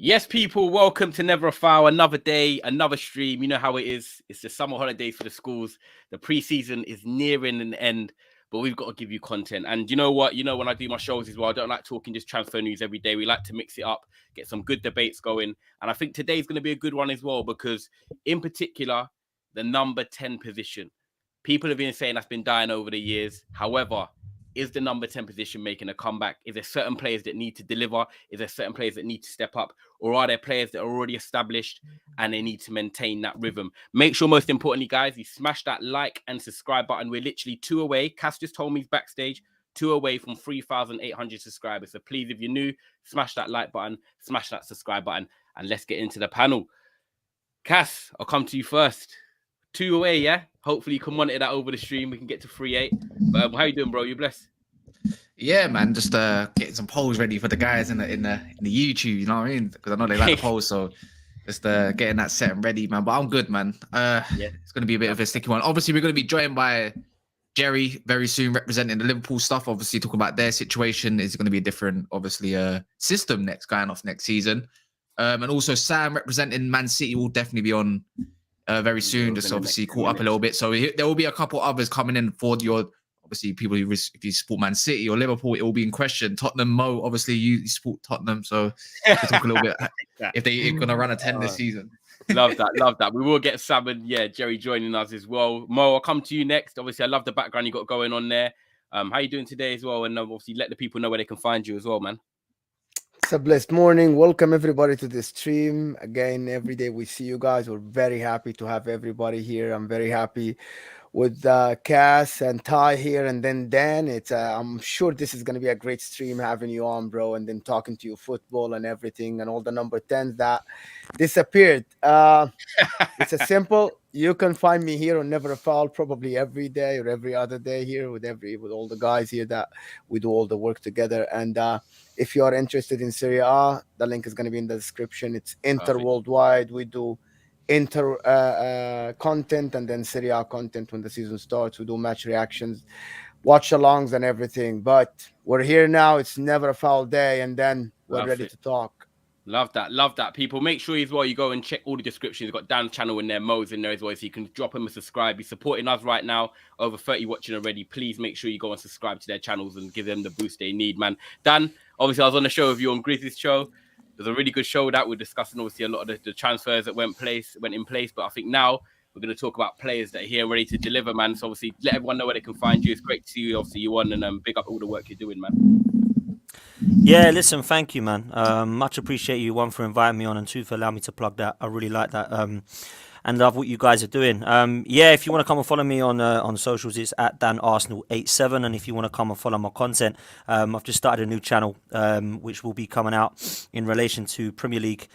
Yes, people, welcome to Never a Foul. Another day, another stream. You know how it is. It's the summer holidays for the schools. The preseason is nearing an end, but we've got to give you content. And you know what? You know, when I do my shows as well, I don't like talking just transfer news every day. We like to mix it up, get some good debates going. And I think today's going to be a good one as well, because in particular, the number 10 position. People have been saying that's been dying over the years. However, is the number 10 position making a comeback? Is there certain players that need to deliver? Is there certain players that need to step up? Or are there players that are already established and they need to maintain that rhythm? Make sure, most importantly, guys, you smash that like and subscribe button. We're literally 2 away. Cass just told me he's backstage, 2 away from 3,800 subscribers. So please, if you're new, smash that like button, smash that subscribe button, and let's get into the panel. Cass, I'll come to you first. 2 away, yeah? Hopefully you can monitor that over the stream. We can get to 3-8. How you doing, bro? You blessed? Yeah, man. Just getting some polls ready for the guys in the YouTube. You know what I mean? Because I know they like the polls, so just getting that set and ready, man. But I'm good, man. It's going to be a bit of a sticky one. Obviously, we're going to be joined by Jerry very soon, representing the Liverpool stuff. Obviously, talking about their situation. Is going to be a different, obviously, system going off next season. And also Sam representing Man City will definitely be on very soon. Just obviously caught up a little bit. So there will be a couple others coming in for your. Obviously, people who if you support Man City or Liverpool, it will be in question. Tottenham, Mo, obviously you support Tottenham, so we'll talk a little bit if they're going to run a 10 this season. Love that. We will get Sam and Jerry joining us as well. Mo, I'll come to you next. Obviously, I love the background you got going on there. How you doing today as well? And obviously, let the people know where they can find you as well, man. It's a blessed morning. Welcome everybody to the stream. Again, every day we see you guys. We're very happy to have everybody here. I'm very happy with Cass and Ty here, and then Dan. I'm sure this is going to be a great stream having you on, bro, and then talking to you football and everything and all the number 10s that disappeared. It's a simple. You can find me here on Never a Foul probably every day or every other day here with all the guys here that we do all the work together. And if you are interested in Serie A, the link is going to be in the description. It's worldwide. We do content and then Serie A content when the season starts. We do match reactions, watch alongs and everything. But we're here now. It's Never a Foul day, and then we're ready to talk. Love that, people. Make sure as well you go and check all the descriptions. You've got Dan's channel in there, Mo's in there as well, so you can drop him a subscribe. He's supporting us right now, over 30 watching already. Please make sure you go and subscribe to their channels and give them the boost they need, man. Dan, obviously I was on the show with you on Grizzly's show. It was a really good show that we're discussing, obviously, a lot of the transfers that went in place. But I think now we're going to talk about players that are here ready to deliver, man. So obviously let everyone know where they can find you. It's great to see you, obviously, you on, and big up all the work you're doing, man. Yeah, listen, thank you, man. Much appreciate you, one, for inviting me on, and two, for allowing me to plug that. I really like that. And love what you guys are doing. If you want to come and follow me on socials, it's at DanArsenal87. And if you want to come and follow my content, I've just started a new channel, which will be coming out in relation to Premier League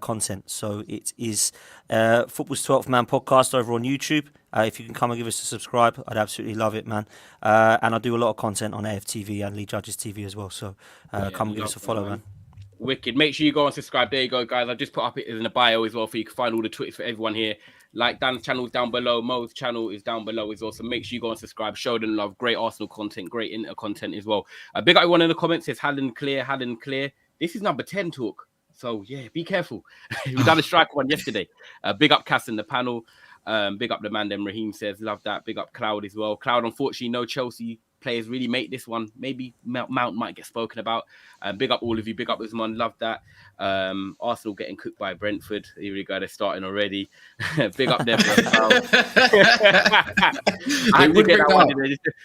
content. So it is Football's 12th Man podcast over on YouTube. If you can come and give us a subscribe, I'd absolutely love it, man. And I do a lot of content on AFTV and Lee Judges TV as well. So come and give us a follow, man. Wicked. Make sure you go and subscribe. There you go, guys. I just put up it in the bio as well, for you can find all the tweets for everyone here. Like Dan's channel is down below. Mo's channel is down below as well. So make sure you go and subscribe. Show them love. Great Arsenal content. Great Inter content as well. Big up everyone in the comments. Says Haaland clear. This is number 10 talk. So yeah, be careful. We done a strike one yesterday. Big up Cass in the panel. Big up the man. Then Raheem says love that. Big up Cloud as well. Cloud, unfortunately, no Chelsea players really make this one. Maybe Mount might get spoken about. Big up all of you. Big up Usman. Love that. Arsenal getting cooked by Brentford. Here we go. They're starting already. Big up them.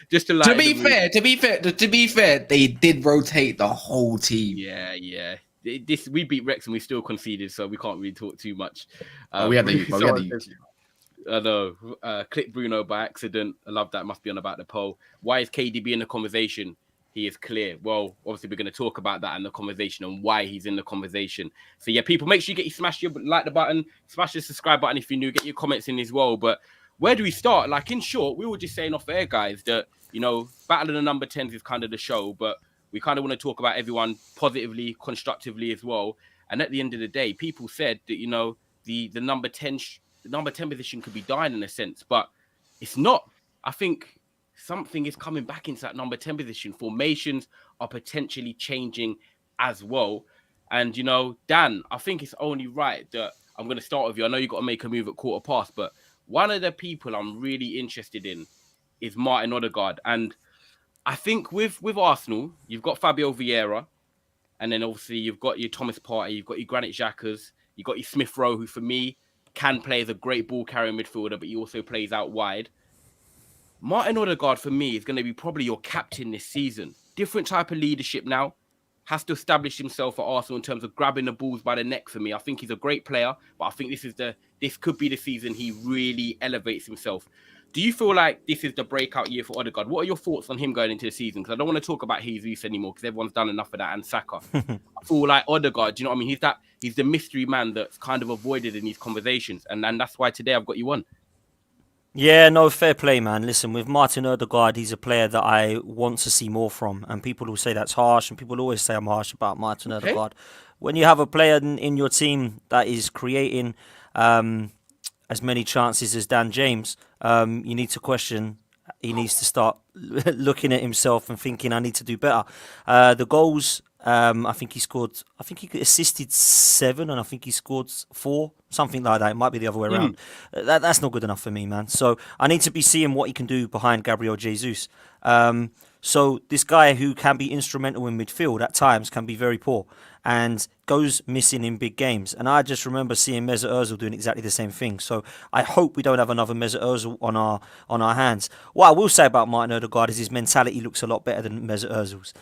Just to be fair, they did rotate the whole team. Yeah. We beat Rex and we still conceded, so we can't really talk too much. We had the I know. Click Bruno by accident. I love that. Must be on about the poll. Why is KDB in the conversation? He is clear. Well, obviously, we're going to talk about that in the conversation and why he's in the conversation. So, yeah, people, make sure you smash your like the button, smash the subscribe button if you're new, get your comments in as well. But where do we start? Like, in short, we were just saying off air, guys, that, Battle of the Number 10s is kind of the show, but we kind of want to talk about everyone positively, constructively as well. And at the end of the day, people said that, the number 10 the number 10 position could be dying in a sense, but it's not. I think something is coming back into that number 10 position. Formations are potentially changing as well. And, you know, Dan, I think it's only right that I'm going to start with you. I know you've got to make a move at quarter past, but one of the people I'm really interested in is Martin Odegaard. And I think with Arsenal, you've got Fabio Vieira, and then obviously you've got your Thomas Partey, you've got your Granit Xhakas, you've got your Smith Rowe, who for me can play as a great ball carrying midfielder, but he also plays out wide. Martin Odegaard for me is going to be probably your captain this season. Different type of leadership now. Has to establish himself at Arsenal in terms of grabbing the balls by the neck for me. I think he's a great player, but I think this could be the season he really elevates himself. Do you feel like this is the breakout year for Odegaard? What are your thoughts on him going into the season? Because I don't want to talk about Jesus anymore because everyone's done enough of that, and Saka. I feel like Odegaard, do you know what I mean? He's the mystery man that's kind of avoided in these conversations, and that's why today I've got you on. Yeah, no, fair play, man. Listen, with Martin Odegaard, he's a player that I want to see more from. And people will say that's harsh, and people always say I'm harsh about Martin Odegaard. When you have a player in your team that is creating as many chances as Dan James, you need to question. He needs to start looking at himself and thinking, I need to do better. The goals, I think he assisted 7 and I think he scored 4, something like that. It might be the other way around. That's not good enough for me, man. So I need to be seeing what he can do behind Gabriel Jesus. So this guy who can be instrumental in midfield at times can be very poor and goes missing in big games. And I just remember seeing Mesut Ozil doing exactly the same thing. So I hope we don't have another Mesut Ozil on our hands. What I will say about Martin Odegaard is his mentality looks a lot better than Mesut Ozil's.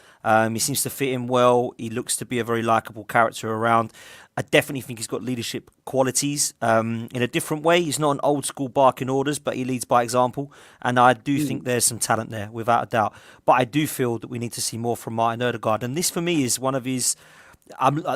He seems to fit in well. He looks to be a very likeable character around. I definitely think he's got leadership qualities in a different way. He's not an old school barking orders, but he leads by example. And I do think there's some talent there, without a doubt. But I do feel that we need to see more from Martin Odegaard. And this, for me, is one of his...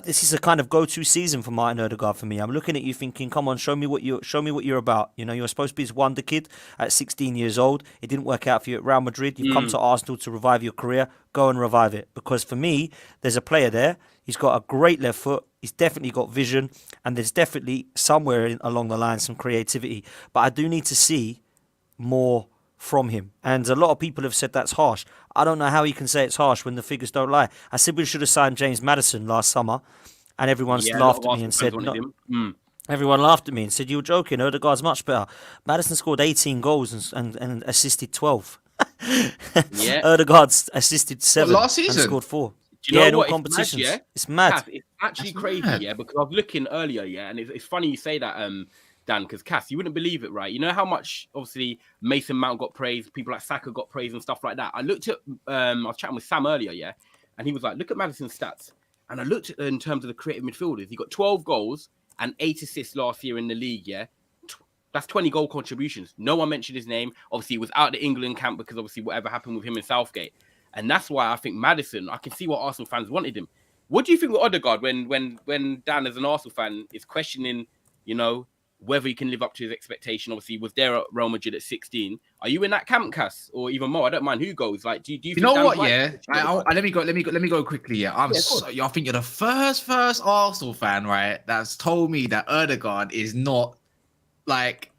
this is a kind of go-to season for Martin Odegaard for me. I'm looking at you thinking, come on, show me what you're about. You know, you're supposed to be his wonder kid at 16 years old. It didn't work out for you at Real Madrid. You've come to Arsenal to revive your career. Go and revive it. Because for me, there's a player there. He's got a great left foot. He's definitely got vision. And there's definitely somewhere along the line some creativity. But I do need to see more from him. And a lot of people have said that's harsh. I don't know how you can say it's harsh when the figures don't lie. I said we should have signed James Maddison last summer, and everyone laughed at me and said, no. Everyone laughed at me and said, you're joking, Odegaard's much better. Maddison scored 18 goals and assisted 12. Odegaard's assisted 7 last season? And scored 4. Do you know in all what? competitions. It's mad. It's mad. It's actually crazy, because I was looking earlier, and it's funny you say that, Dan, because Cass, you wouldn't believe it, right? You know how much, obviously, Mason Mount got praised, people like Saka got praised and stuff like that. I looked at, I was chatting with Sam earlier, and he was like, look at Maddison's stats. And I looked at in terms of the creative midfielders, he got 12 goals and 8 assists last year in the league, That's 20 goal contributions. No one mentioned his name. Obviously, he was out the England camp because obviously whatever happened with him in Southgate. And that's why I think Maddison, I can see what Arsenal fans wanted him. What do you think with Odegaard when Dan, as an Arsenal fan, is questioning, you know, whether he can live up to his expectation? Obviously, he was there at Real Madrid at 16. Are you in that camp, Cass, or even more? I don't mind who goes. Like, do you think know Dan's what? right? Let me go quickly. Yeah, I think you're the first Arsenal fan, right, that's told me that Odegaard is not like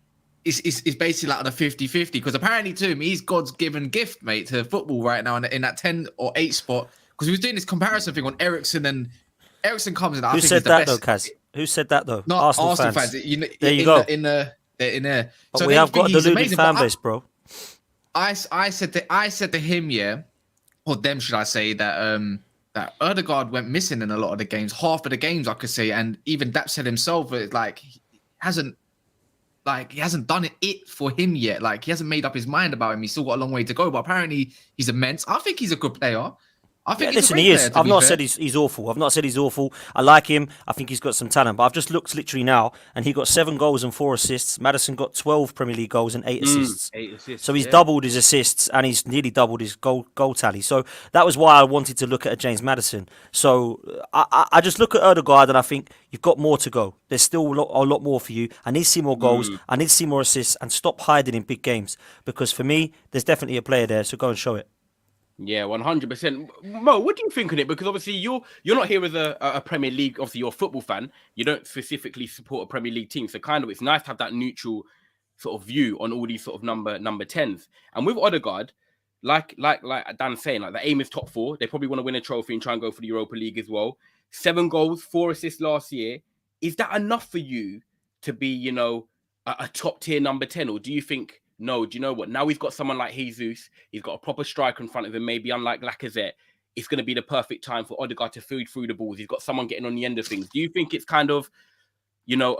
it's basically like on a 50-50, because apparently to him he's God's given gift, mate, to football right now in that 10 or 8 spot. Because he was doing this comparison thing on Eriksen, and Eriksen comes in. Who said that though, Kaz? Who said that though? No, Arsenal fans. There you go. In there. But so we have got a deluded fan base, bro. I said to him, or them, should I say, that that Odegaard went missing in a lot of the games, half of the games I could say, and even Dap said himself, like he hasn't done it for him yet. Like he hasn't made up his mind about him. He's still got a long way to go, but apparently he's immense. I think he's a good player. I think listen, he is. I've not said he's awful. I've not said he's awful. I like him. I think he's got some talent. But I've just looked literally now, and he got 7 goals and 4 assists. Maddison got 12 Premier League goals and 8 assists. 8 assists. So he's doubled his assists, and he's nearly doubled his goal tally. So that was why I wanted to look at a James Maddison. So I just look at Odegaard, and I think you've got more to go. There's still a lot more for you. I need to see more goals. I need to see more assists, and stop hiding in big games. Because for me, there's definitely a player there. So go and show it. Yeah, 100%. Mo, what do you think of it? Because obviously you're not here as a Premier League. Obviously, you're a football fan. You don't specifically support a Premier League team. So kind of, it's nice to have that neutral sort of view on all these sort of number 10s. And with Odegaard, like Dan's saying, like the aim is top 4. They probably want to win a trophy and try and go for the Europa League as well. 7 goals, 4 assists last year. Is that enough for you to be, you know, a top tier number 10? Or do you think, no, do you know what? Now he's got someone like Jesus. He's got a proper striker in front of him, maybe unlike Lacazette. It's going to be the perfect time for Odegaard to feed through the balls. He's got someone getting on the end of things. Do you think it's kind of, you know,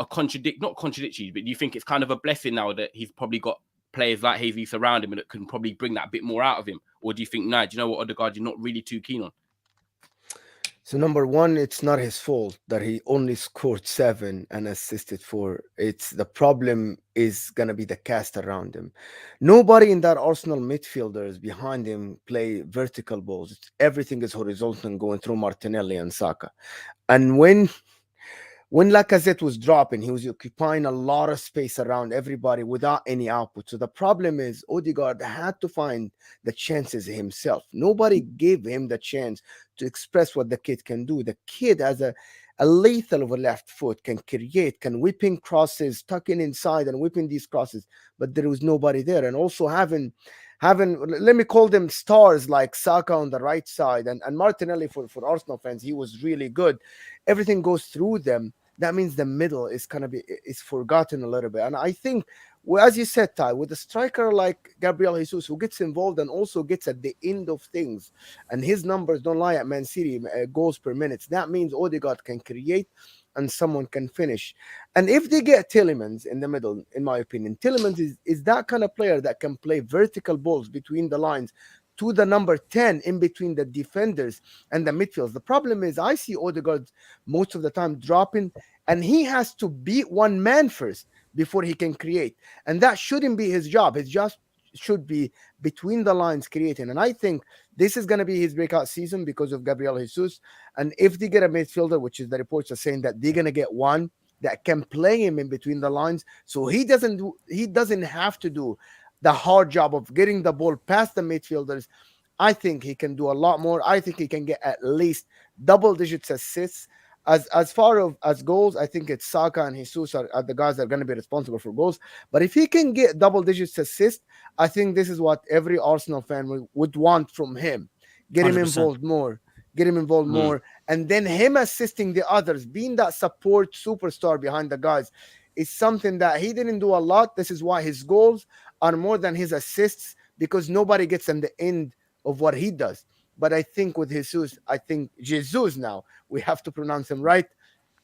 not contradictory, but do you think it's kind of a blessing now that he's probably got players like Jesus around him and that can probably bring that a bit more out of him? Or do you think, nah, do you know what, Odegaard, you're not really too keen on? So number one, it's not his fault that he only scored 7 and assisted 4. It's the problem is gonna be the cast around him. Nobody in that Arsenal midfielders behind him play vertical balls. Everything is horizontal and going through Martinelli and Saka. And when Lacazette was dropping, he was occupying a lot of space around everybody without any output. So the problem is Odegaard had to find the chances himself. Nobody gave him the chance to express what the kid can do. The kid has a lethal of a left foot, can create, can whipping crosses, tucking inside and whipping these crosses, but there was nobody there. And also having let me call them stars like Saka on the right side and Martinelli for Arsenal fans, he was really good. Everything goes through them. That means the middle is forgotten a little bit. And I think, well, as you said, Ty, with a striker like Gabriel Jesus, who gets involved and also gets at the end of things, and his numbers don't lie at Man City, goals per minute, that means Odegaard can create and someone can finish. And if they get Tielemans in the middle, in my opinion, Tielemans is that kind of player that can play vertical balls between the lines to the number 10 in between the defenders and the midfields. The problem is I see Odegaard most of the time dropping, and he has to beat one man first before he can create. And that shouldn't be his job. His job should be between the lines creating. And I think this is going to be his breakout season because of Gabriel Jesus. And if they get a midfielder, which is the reports are saying that they're going to get one that can play him in between the lines, so he doesn't have to do the hard job of getting the ball past the midfielders. I think he can do a lot more. I think he can get at least double digits assists. As far as goals, I think it's Saka and Jesus are the guys that are going to be responsible for goals. But if he can get double digits assists, I think this is what every Arsenal fan would want from him. Get him 100%. involved more. Get him involved more. And then him assisting the others, being that support superstar behind the guys, is something that he didn't do a lot. This is why his goals are more than his assists, because nobody gets in the end of what he does. But I think with Jesus, Jesus now, we have to pronounce him right,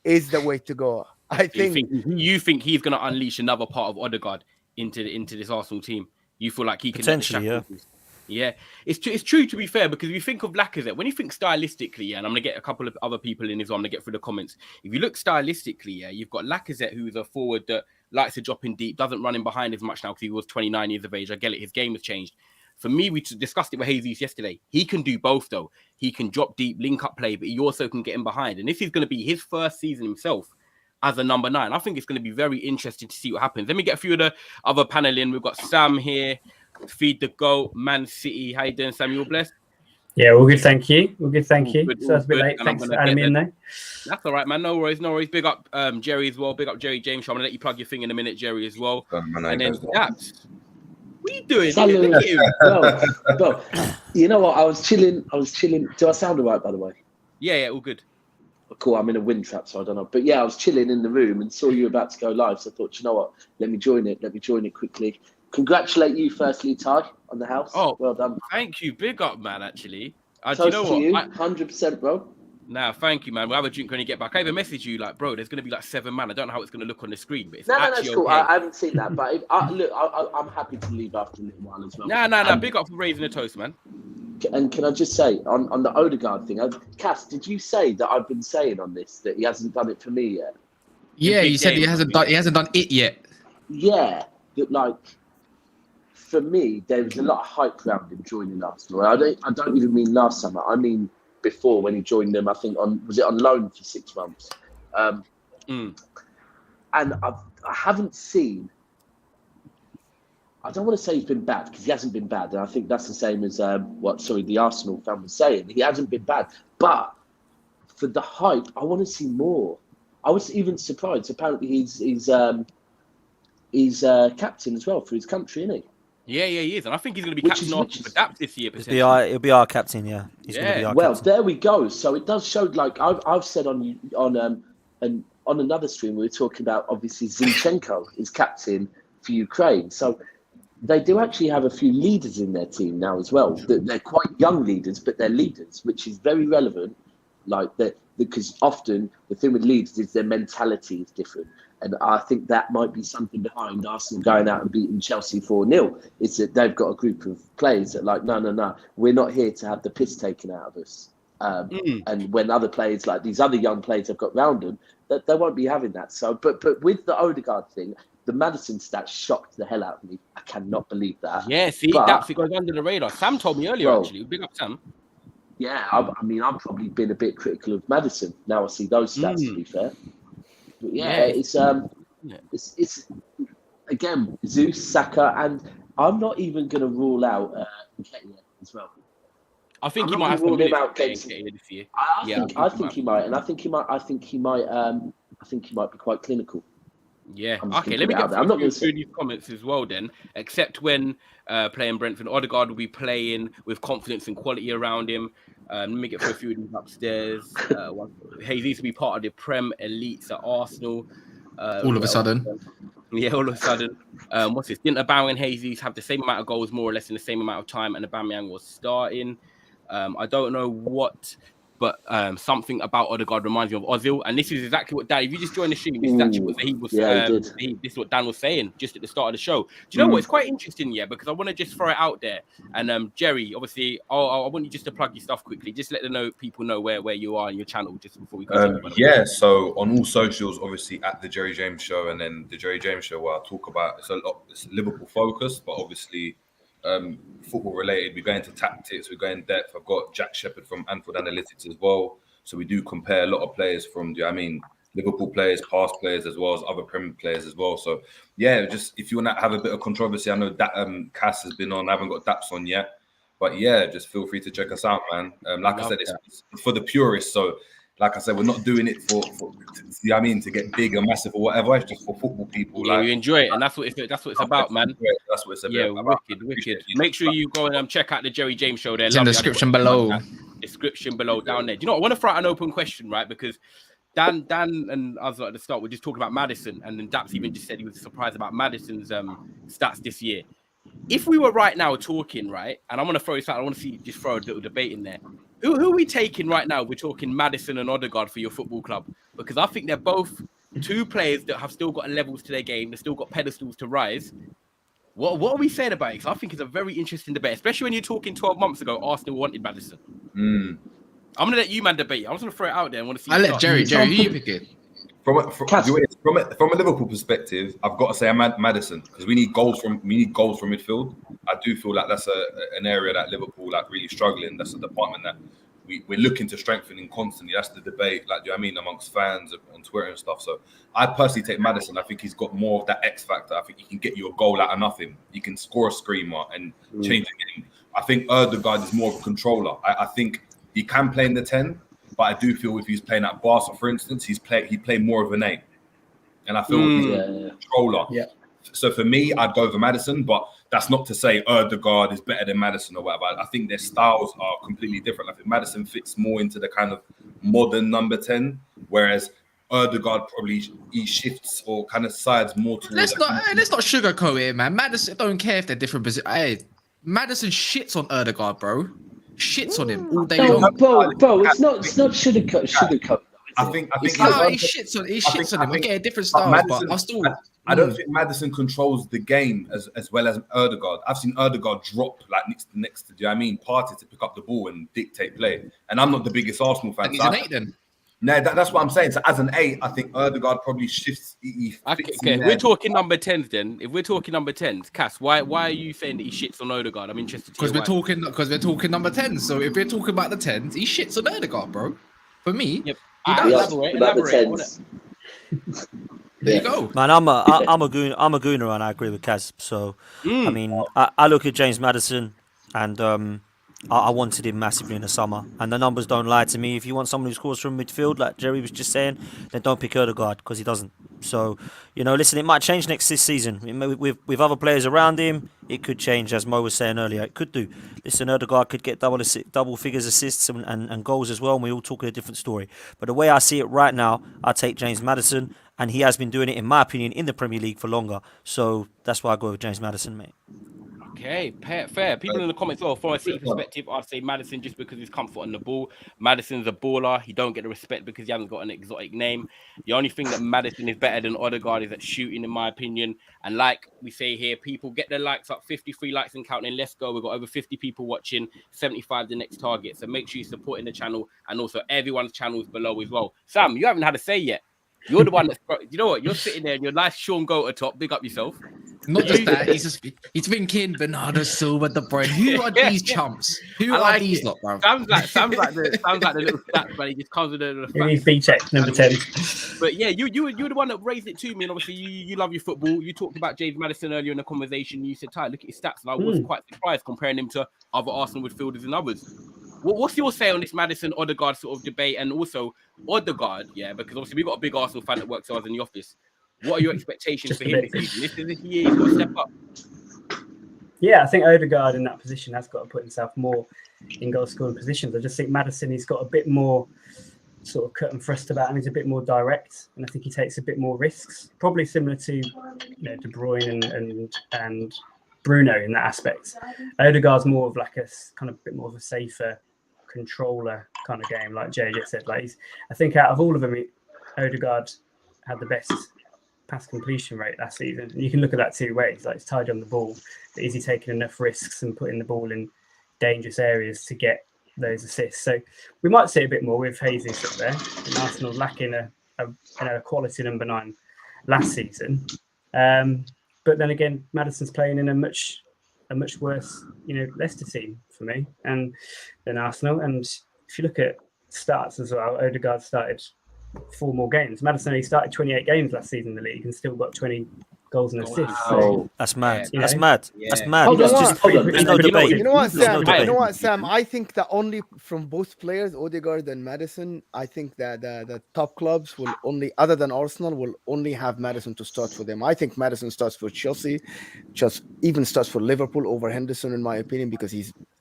is the way to go. You think he's going to unleash another part of Odegaard into this Arsenal team? You feel like he can potentially, yeah. Yeah, it's true, to be fair, because if you think of Lacazette, when you think stylistically, and I'm going to get a couple of other people in as well, I'm going to get through the comments. If you look stylistically, you've got Lacazette, who is a forward that likes to drop in deep, doesn't run in behind as much now because he was 29 years of age. I get it, his game has changed. For me, we discussed it with Jesus yesterday. He can do both, though. He can drop deep, link up play, but he also can get in behind. And this is going to be his first season himself as a number 9. I think it's going to be very interesting to see what happens. Let me get a few of the other panel in. We've got Sam here. Feed the Goat, Man City. How you doing, Sam? You all blessed? Yeah, all good, thank you. All good, thank you. Good, so that's a bit good. late. And Thanks for adding me in there. That's all right, man. No worries. Big up Jerry as well. Big up Jerry James. I'm going to let you plug your thing in a minute, Jerry, as well. And then Daps. What are you doing? Look at you. Well, you know what? I was chilling. Do I sound all right, by the way? Yeah, all good. Cool. I'm in a wind trap, so I don't know. But yeah, I was chilling in the room and saw you about to go live. So I thought, you know what? Let me join it quickly. Congratulate you, firstly, Ty, on the house. Oh, well done. Thank you. Big up, man, actually. Toast do you know what? 100%, bro. Nah, thank you, man. We'll have a drink when you get back. I even messaged you, like, bro, there's going to be like 7 man. I don't know how it's going to look on the screen, but it's No, actually that's cool. okay. I haven't seen that. But I'm happy to leave after a little while as well. Nah. Big up for raising the toast, man. And can I just say, on the Odegaard thing, Cass, did you say that I've been saying on this that he hasn't done it for me yet? Yeah, you said he hasn't done it yet. Yeah, that like for me, there was a lot of hype around him joining Arsenal. I don't even mean last summer. I mean before, when he joined them. I think was it on loan for 6 months? And I haven't seen. I don't want to say he's been bad, because he hasn't been bad, and I think that's the same as the Arsenal fan was saying. He hasn't been bad, but for the hype, I want to see more. I was even surprised. Apparently, he's captain as well for his country, isn't he? Yeah, he is, and I think he's going to be Which captain is- of which is- Adapt this year. He'll be our captain. Yeah, he's going to be our Well, captain. there we go. So it does show. Like I've said on another stream, we were talking about obviously Zinchenko is captain for Ukraine. So they do actually have a few leaders in their team now as well. They're quite young leaders, but they're leaders, which is very relevant. Like because often the thing with leaders is their mentality is different. And I think that might be something behind Arsenal going out and beating Chelsea 4-0. Is that they've got a group of players that like, no, we're not here to have the piss taken out of us. And when other players, like these other young players have got round them, they won't be having that. So, but with the Odegaard thing, the Maddison stats shocked the hell out of me. I cannot believe that. Yeah, see, it goes under the radar. Sam told me earlier, actually. Big up, Sam. Yeah, I mean, I've probably been a bit critical of Maddison. Now I see those stats, to be fair. But it's again Zeus, Saka, and I'm not even going to rule out Nketiah as well. I think I'm he not might have gonna some rule him minutes out this against- year. I think he might, and I think he might be quite clinical. Yeah. I'm just Okay, gonna let me put it out get there. I'm not through gonna these comments as well then. Except when playing Brentford, Odegaard will be playing with confidence and quality around him. Let me get through a few of these upstairs. Jesus will be part of the Prem elites at Arsenal. All of a sudden. Yeah, all of a sudden. What's this? Didn't Aubameyang and Jesus have the same amount of goals, more or less, in the same amount of time, and Aubameyang was starting? I don't know what, but something about Odegaard reminds me of Ozil, and this is exactly what Dan. If you just joined the stream, this is actually what he was. This is what Dan was saying just at the start of the show. Do you know what? It's quite interesting, yeah, because I want to just throw it out there. And Jerry, obviously, I want you just to plug your stuff quickly. Just let people know where you are and your channel just before we continue. Yeah, so on all socials, obviously at the Jerry James Show, and then the Jerry James Show, where I talk about it's Liverpool focused, but obviously football related. We go into tactics, we go in depth. I've got Jack Shepherd from Anfield Analytics as well, so we do compare a lot of players from Liverpool players, past players, as well as other Premier players as well. So yeah, just if you want to have a bit of controversy, I know that Cass has been on. I haven't got Daps on yet, but yeah, just feel free to check us out, man. Like I said, it's for the purists. So like I said, we're not doing it for to get big or massive or whatever. It's just for football people. Yeah, you enjoy it, and that's what it's about, man. That's what it's about. Yeah, wicked. Make sure you go and check out the Jerry James Show. There, It's in the description below. Description below down there. Do you know what? I want to throw out an open question, right? Because Dan and us at the start were just talking about Maddison, and then Daps even just said he was surprised about Maddison's stats this year. If we were right now talking, right, and I'm going to throw this out, I want to see just throw a little debate in there. Who are we taking right now? We're talking Maddison and Odegaard for your football club, because I think they're both two players that have still got levels to their game. They've still got pedestals to rise. What are we saying about it? I think it's a very interesting debate, especially when you're talking 12 months ago, Arsenal wanted Maddison. I'm going to let you, man, debate. I was going to throw it out there and want to see. I'll let Jerry, who you pick it? From a Liverpool perspective, I've got to say Maddison, because we need goals from midfield. I do feel like that's an area that Liverpool really struggling. That's a department that we're looking to strengthen constantly. That's the debate, amongst fans on Twitter and stuff. So I personally take Maddison. I think he's got more of that X factor. I think he can get you a goal out of nothing. He can score a screamer and change the game. I think Odegaard is more of a controller. I think he can play in the 10. But I do feel if he's playing at Barca, for instance, he played more of an 8. And I feel he's a controller. Yeah. So for me, I'd go over Maddison, but that's not to say Odegaard is better than Maddison or whatever. I think their styles are completely different. I think Maddison fits more into the kind of modern number 10, whereas Odegaard probably he shifts or kind of sides more towards. Let's not sugarcoat it, man. Maddison don't care if they're different positions. Hey, Maddison shits on Odegaard, bro. Shits on him all day long. Bro, it's not sugarcoat. I think he shits on him. We get a different style, but I'll still. I don't think Maddison controls the game as well as Odegaard. I've seen Odegaard drop next to Partey to pick up the ball and dictate play. And I'm not the biggest Arsenal fan. He's an 8 then. No, that's what I'm saying. So as an 8, I think Odegaard probably shifts. Okay, we're talking number 10s then. If we're talking number 10s, Cass, why are you saying that he shits on Odegaard? I'm interested. Because we're talking number 10s. So if we're talking about the 10s, he shits on Odegaard, bro. For me, elaborate. There you go, man. I'm a gooner, and I agree with Kaz. So I mean, I look at James Maddison, and I wanted him massively in the summer, and the numbers don't lie to me. If you want someone who scores from midfield, like Jerry was just saying, then don't pick Odegaard because he doesn't. So, listen, it might change this season. With other players around him, it could change, as Mo was saying earlier. It could do. Listen, Odegaard could get double figures assists and goals as well, and we all talk a different story. But the way I see it right now, I take James Maddison, and he has been doing it, in my opinion, in the Premier League for longer. So that's why I go with James Maddison, mate. Okay, fair. People in the comments, from a City perspective, I'd say Maddison just because he's comfort on the ball. Maddison's a baller. He don't get the respect because he hasn't got an exotic name. The only thing that Maddison is better than Odegaard is at shooting, in my opinion. And like we say here, people get their likes up, 53 likes and counting. Let's go. We've got over 50 people watching, 75 the next target. So make sure you're supporting the channel and also everyone's channels below as well. Sam, you haven't had a say yet. You're the one that's, you know what? You're sitting there and you're nice Sean Goat top. Big up yourself. Not just that, he's thinking Bernardo Silva, De Bruyne. Who are these chumps? Who are these lot, bro? Sounds like the little stats, but he just comes with the facts. B-check, number 10. But yeah, you're the one that raised it to me, and obviously you love your football. You talked about James Maddison earlier in the conversation. You said, Ty, look at his stats, and I was quite surprised comparing him to other Arsenal midfielders and others. What's your say on this Maddison Odegaard sort of debate, and also Odegaard? Yeah, because obviously we've got a big Arsenal fan that works with us in the office. What are your expectations for him this season? This year he's got to step up. Yeah, I think Odegaard in that position has got to put himself more in goal scoring positions. I just think Maddison, he's got a bit more sort of cut and thrust about him. He's a bit more direct, and I think he takes a bit more risks. Probably similar to De Bruyne and Bruno in that aspect. Odegaard's more of like a kind of bit more of a safer controller kind of game, like Jay just said. Like I think out of all of them, Odegaard had the best pass completion rate last season. And you can look at that two ways. Like, it's tied on the ball, but is he taking enough risks and putting the ball in dangerous areas to get those assists? So we might see a bit more with Jesus up there. And Arsenal lacking a quality number 9 last season. But then again, Maddison's playing in a much worse, Leicester team for me and than Arsenal. And if you look at starts as well, Odegaard started 4 more games. Maddison only started 28 games last season in the league and still got 20 goals and assists. Wow. So, that's mad. Yeah. That's mad. Yeah. That's mad. Hold on, There's no debate. You know what, Sam? No You know what, Sam? I think that only from both players, Odegaard and Maddison, I think that the top clubs will only, other than Arsenal, will only have Maddison to start for them. I think Maddison starts for Chelsea, just even starts for Liverpool over Henderson, in my opinion, because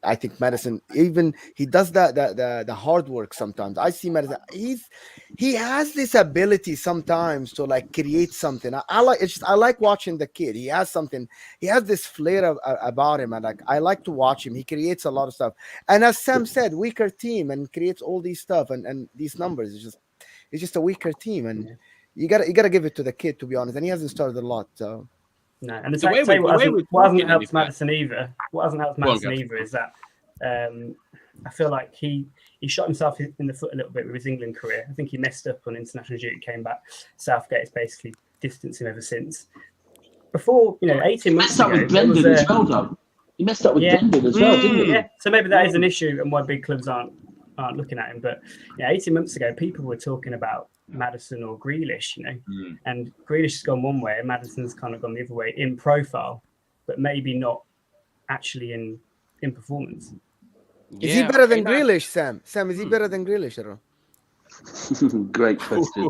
I think Maddison, even he does the hard work sometimes. I see Maddison. He has this ability sometimes to like create something. I like watching the kid. He has something. He has this flair about him, and I like to watch him. He creates a lot of stuff. And as Sam said, weaker team and creates all these stuff and these numbers. It's just a weaker team, and you gotta give it to the kid, to be honest. And he hasn't started a lot, so. No, and what hasn't helped Maddison either. What hasn't helped Maddison either is that I feel like he shot himself in the foot a little bit with his England career. I think he messed up on international duty, came back. Southgate has basically distanced him ever since. Before, 18 months ago, with Brendan as well, though. He messed up with Brendan as well, didn't he? Yeah. So maybe that is an issue and why big clubs aren't looking at him. But 18 months ago, people were talking about Maddison or Grealish, and Grealish has gone one way and Maddison's kind of gone the other way in profile, but maybe not actually in performance. Is he better than Grealish, Sam? Sam, is he better than Grealish at all? Great question.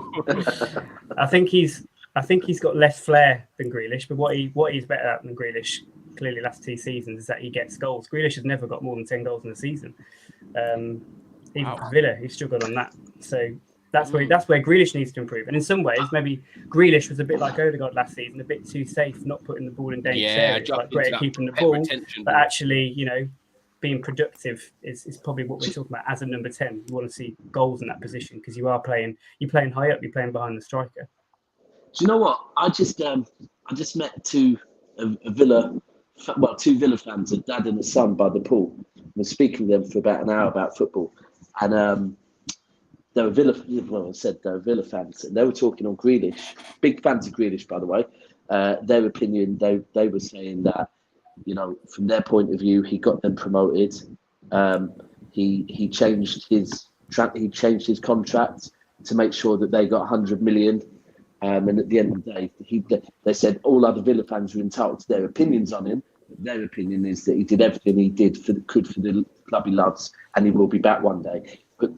I think he's got less flair than Grealish, but what he's better at than Grealish clearly last 2 seasons is that he gets goals. Grealish has never got more than 10 goals in a season. Even for Villa, he struggled on that. So that's where Grealish needs to improve. And in some ways, maybe Grealish was a bit like Odegaard last season, a bit too safe, not putting the ball in dangerous areas, like great at keeping the ball, but actually, being productive is probably what we're talking about as a number 10. You want to see goals in that position because you're playing high up, you're playing behind the striker. Do you know what? I just met two Villa fans, a dad and a son, by the pool. I was speaking to them for about an hour about football, and they were Villa fans, and they were talking on Grealish. Big fans of Grealish, by the way. Their opinion, they were saying that, from their point of view, he got them promoted. He changed his contract to make sure that they got 100 million. And at the end of the day, they said all other Villa fans were entitled to their opinions on him. Their opinion is that he did everything he did for club he loves, and he will be back one day. But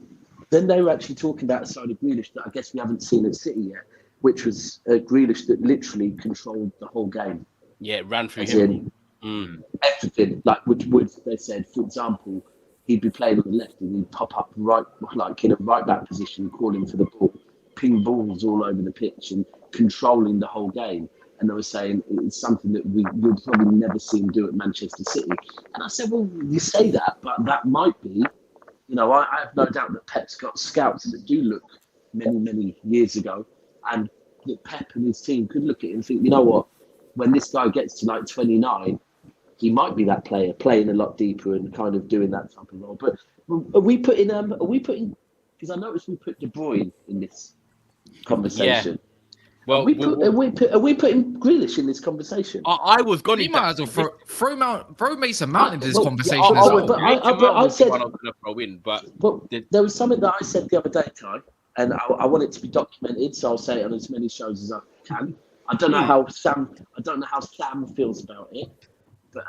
then they were actually talking about a side of Grealish that I guess we haven't seen at City yet, which was Grealish that literally controlled the whole game. Yeah, it ran through As him. in everything. Like, which they said, for example, he'd be playing on the left and he'd pop up right, like in a right back position, calling for the ball, ping balls all over the pitch and controlling the whole game. And they were saying it's something that we would probably never see him do at Manchester City. And I said, well, you say that, but that might be, you know, I have no doubt that Pep's got scouts that do look many, many years ago, and that Pep and his team could look at it and think, you know what, when this guy gets to like 29, he might be that player playing a lot deeper and kind of doing that type of role. But are we putting, because I noticed we put De Bruyne in this conversation. Yeah. Well, are we putting Grealish in this conversation? I was going to. You might as well throw Mason Mount into this conversation. I said, I'm going to throw in, but there was something that I said the other day, Ty, and I want it to be documented, so I'll say it on as many shows as I can. I don't know how Sam feels about it, but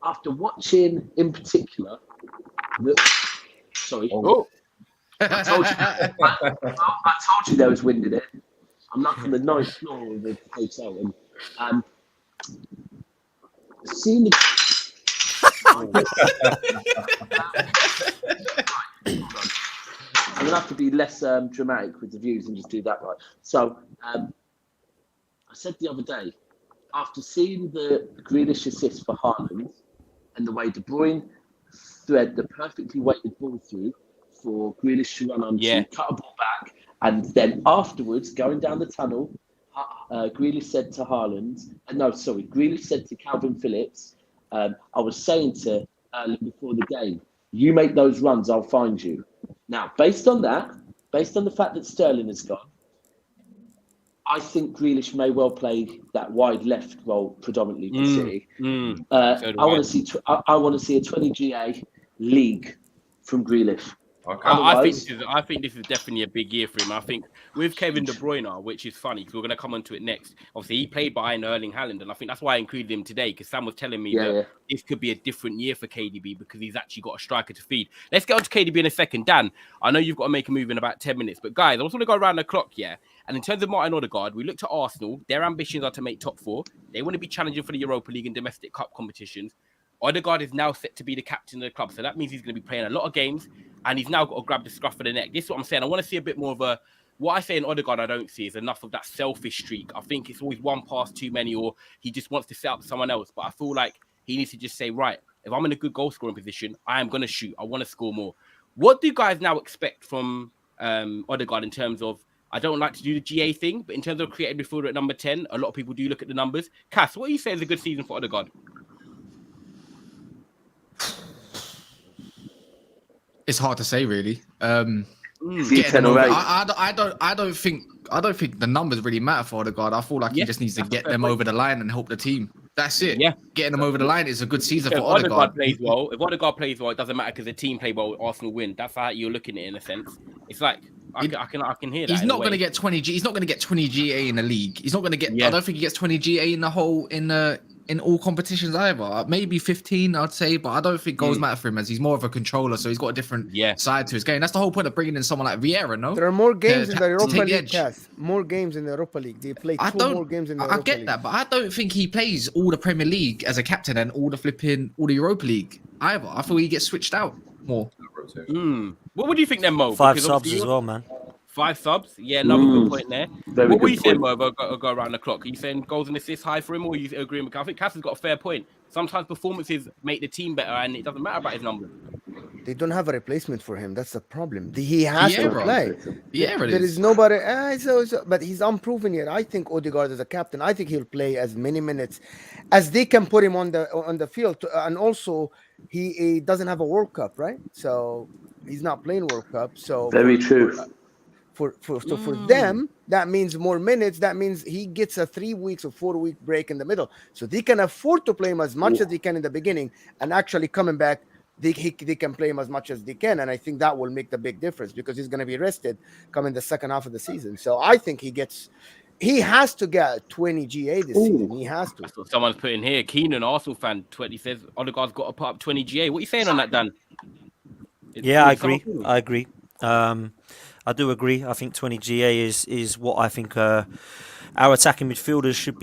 after watching in particular, I told you there was wind in it. I'm like on the 9th floor of the hotel, and seeing the. I'm gonna have to be less dramatic with the views and just do that right. So, I said the other day, after seeing the Grealish assist for Haaland and the way De Bruyne thread the perfectly weighted ball through for Grealish to run on to cut a ball back. And then afterwards, going down the tunnel, Grealish said to Grealish said to Calvin Phillips, I was saying to Erling before the game, you make those runs, I'll find you. Now, based on the fact that Sterling is gone, I think Grealish may well play that wide left role predominantly for City. I want to see a 20 GA league from Grealish. Okay. I think this is definitely a big year for him. I think with Kevin De Bruyne, which is funny because we're going to come onto it next. Obviously, he played behind Erling Haaland, and I think that's why I included him today because Sam was telling me that this could be a different year for KDB because he's actually got a striker to feed. Let's get on to KDB in a second. Dan, I know you've got to make a move in about 10 minutes, but guys, I just want to go around the clock, And in terms of Martin Odegaard, we looked at Arsenal. Their ambitions are to make top 4. They want to be challenging for the Europa League and domestic cup competitions. Odegaard is now set to be the captain of the club. So that means he's going to be playing a lot of games and he's now got to grab the scruff of the neck. This is what I'm saying. I want to see a bit more of what I say in Odegaard I don't see is enough of that selfish streak. I think it's always one pass too many or he just wants to set up someone else. But I feel like he needs to just say, right, if I'm in a good goal scoring position, I am going to shoot. I want to score more. What do you guys now expect from Odegaard in terms of, I don't like to do the GA thing, but in terms of creative midfielder at number 10, a lot of people do look at the numbers. Cass, what do you say is a good season for Odegaard? It's hard to say, really. I don't think the numbers really matter for Odegaard. I feel like he just needs to get them over the line and help the team. That's it. Yeah, getting them over the line is a good season for Odegaard. Plays well. If Odegaard plays well, it doesn't matter because the team play well. Arsenal win. That's how you're looking at it in a sense. It's like I can hear that. He's not going to get 20. He's not going to get 20 GA in the league. He's not going to get. I don't think he gets 20 GA in all competitions either. Maybe 15, I'd say, but I don't think goals matter for him as he's more of a controller, so he's got a different side to his game. That's the whole point of bringing in someone like Vieira, no? There are more games in the Europa League, Cass. More games in the Europa League. They play more games in the Europa League. I get that, but I don't think he plays all the Premier League as a captain and all the Europa League either. I feel he gets switched out more. What would you think then, Mo? 5 subs as well, man. 5 subs? Yeah, another good point there. What were you saying, Mo? Go around the clock. Are you saying goals and assists high for him, or are you agreeing with Cass? I think Cass has got a fair point. Sometimes performances make the team better, and it doesn't matter about his numbers. They don't have a replacement for him. That's the problem. He has to play. Yeah, there is nobody. But he's unproven yet. I think Odegaard as a captain. I think he'll play as many minutes as they can put him on the field. And also, he doesn't have a World Cup, right? So he's not playing World Cup. So very true. For them, that means more minutes. That means he gets a 3 weeks or 4 week break in the middle, so they can afford to play him as much as they can in the beginning, and actually coming back, they can play him as much as they can. And I think that will make the big difference because he's going to be rested coming the second half of the season. So I think he has to get 20 GA this season. He has to. That's what someone's putting here. Keenan, Arsenal fan, 20 says Odegaard's got to put up 20 GA. What are you saying on that, Dan? Yeah, I agree. I do agree. I think 20 GA is what I think our attacking midfielders should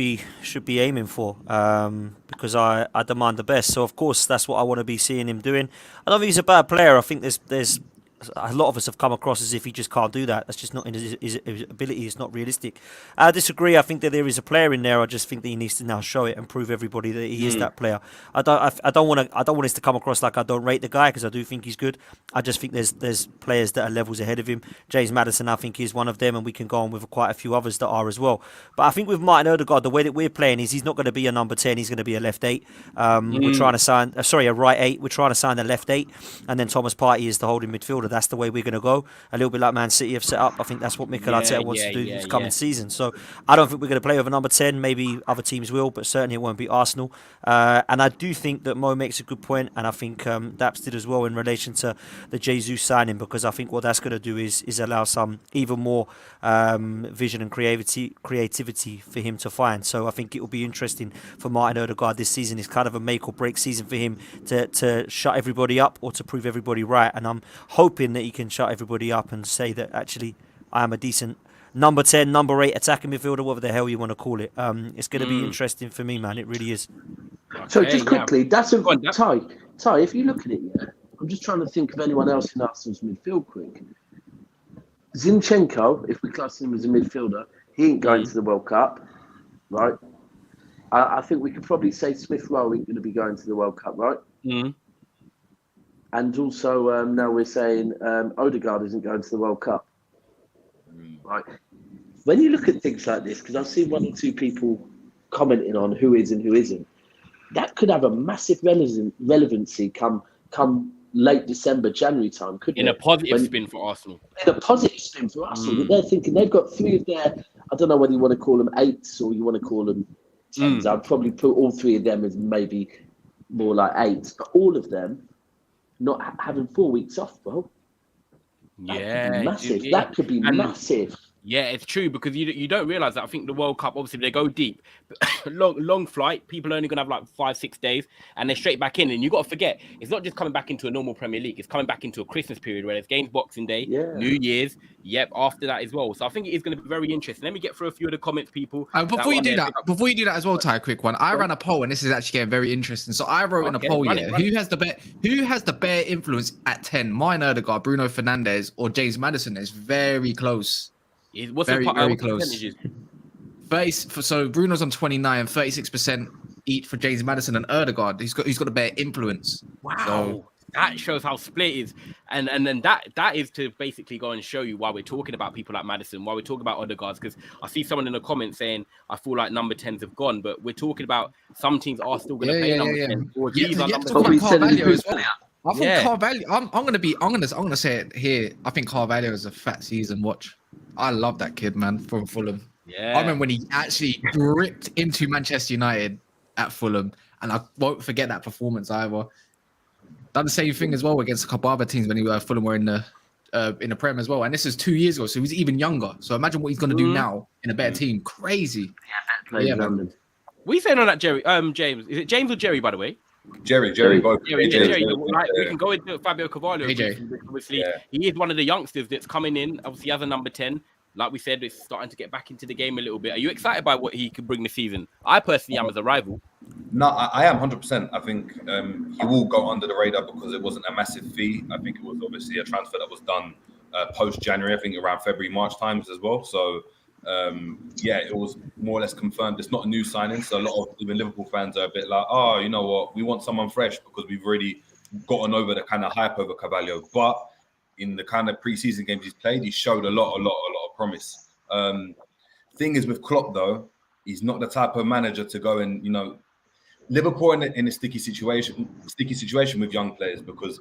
be aiming for, because I demand the best. So of course that's what I want to be seeing him doing. I don't think he's a bad player. I think there's a lot of us have come across as if he just can't do that. That's just not in his ability. It's not realistic. I disagree. I think that there is a player in there. I just think that he needs to now show it and prove everybody that he is that player. I don't want this to come across like I don't rate the guy, because I do think he's good. I just think there's players that are levels ahead of him. James Maddison, I think, is one of them, and we can go on with quite a few others that are as well. But I think with Martin Odegaard, the way that we're playing is he's not going to be a number 10. He's going to be a left 8. We're trying to sign, a right 8. We're trying to sign a left 8, and then Thomas Partey is the holding midfielder. That's the way we're going to go. A little bit like Man City have set up. I think that's what Mikel Arteta wants to do this coming season. So I don't think we're going to play with a number 10. Maybe other teams will, but certainly it won't be Arsenal. And I do think that Mo makes a good point, and I think Daps did as well in relation to the Jesus signing, because I think what that's going to do is allow some even more vision and creativity for him to find. So I think it will be interesting for Martin Odegaard this season. It's kind of a make or break season for him to shut everybody up or to prove everybody right. And I'm hoping that he can shut everybody up and say that actually I am a decent number 10, number 8 attacking midfielder, whatever the hell you want to call it. It's going to be interesting for me, man. It really is. So just quickly, that's a Ty. If you look at it, I'm just trying to think of anyone else in Arsenal's midfield quick. Zinchenko, if we class him as a midfielder, he ain't going to the World Cup, right? I think we could probably say Smith Rowe ain't going to be going to the World Cup, right? And also now we're saying Odegaard isn't going to the World Cup, right? When you look at things like this, because I've seen one or two people commenting on who is and who isn't, that could have a massive relevancy come late December, January time, couldn't it? In a positive spin for Arsenal. In a positive spin for Arsenal. They're thinking they've got 3 of their, I don't know whether you want to call them 8s or you want to call them 10s. I'd probably put all 3 of them as maybe more like 8s, but all of them not having 4 weeks off, bro. Massive. That could be massive. Yeah, it's true, because you don't realise that. I think the World Cup, obviously, they go deep. long flight, people are only going to have like 5-6 days, and they're straight back in. And you got to forget, it's not just coming back into a normal Premier League. It's coming back into a Christmas period where there's games Boxing Day, New Year's, after that as well. So I think it is going to be very interesting. Let me get through a few of the comments, people. Before you do that as well, Ty, a quick one. I ran a poll, and this is actually getting very interesting. So I wrote in a poll, who has the better influence at 10? Mine, Odegaard, Bruno Fernandes, or James Maddison? Is very close. What's very close? So Bruno's on 29, 36% each for James Maddison, and Odegaard. He's got a better influence. Wow. So, that shows how split it is. And then that is to basically go and show you why we're talking about people like Maddison, why we're talking about Odegaard, because I see someone in the comments saying, I feel like number 10s have gone, but we're talking about some teams are still going to play number 10. Or these are number 10. Carvalho as well. I think Carvalho, I'm gonna say it here. I think Carvalho is a fat season watch. I love that kid, man, from Fulham. Yeah. I remember when he actually gripped into Manchester United at Fulham, and I won't forget that performance either. Done the same thing as well against a couple other teams when Fulham were in the Prem as well. And this is 2 years ago, so he was even younger. So imagine what he's going to do now in a better team. Crazy. Yeah, man. What are you saying on that, Jerry? James. Is it James or Jerry, by the way? Jerry. Jerry. We can go into Fabio Carvalho. Obviously, he is one of the youngsters that's coming in. Obviously, as a number 10. Like we said, it's starting to get back into the game a little bit. Are you excited by what he could bring this season? I personally am as a rival. No, I am 100%. I think he will go under the radar because it wasn't a massive fee. I think it was obviously a transfer that was done post-January, I think around February, March times as well. So, it was more or less confirmed. It's not a new signing. So a lot of even Liverpool fans are a bit like, oh, you know what? We want someone fresh because we've already gotten over the kind of hype over Carvalho. But in the kind of pre-season games he's played, he showed a lot of promise. Thing is with Klopp, though, he's not the type of manager to go and, Liverpool in a sticky situation with young players because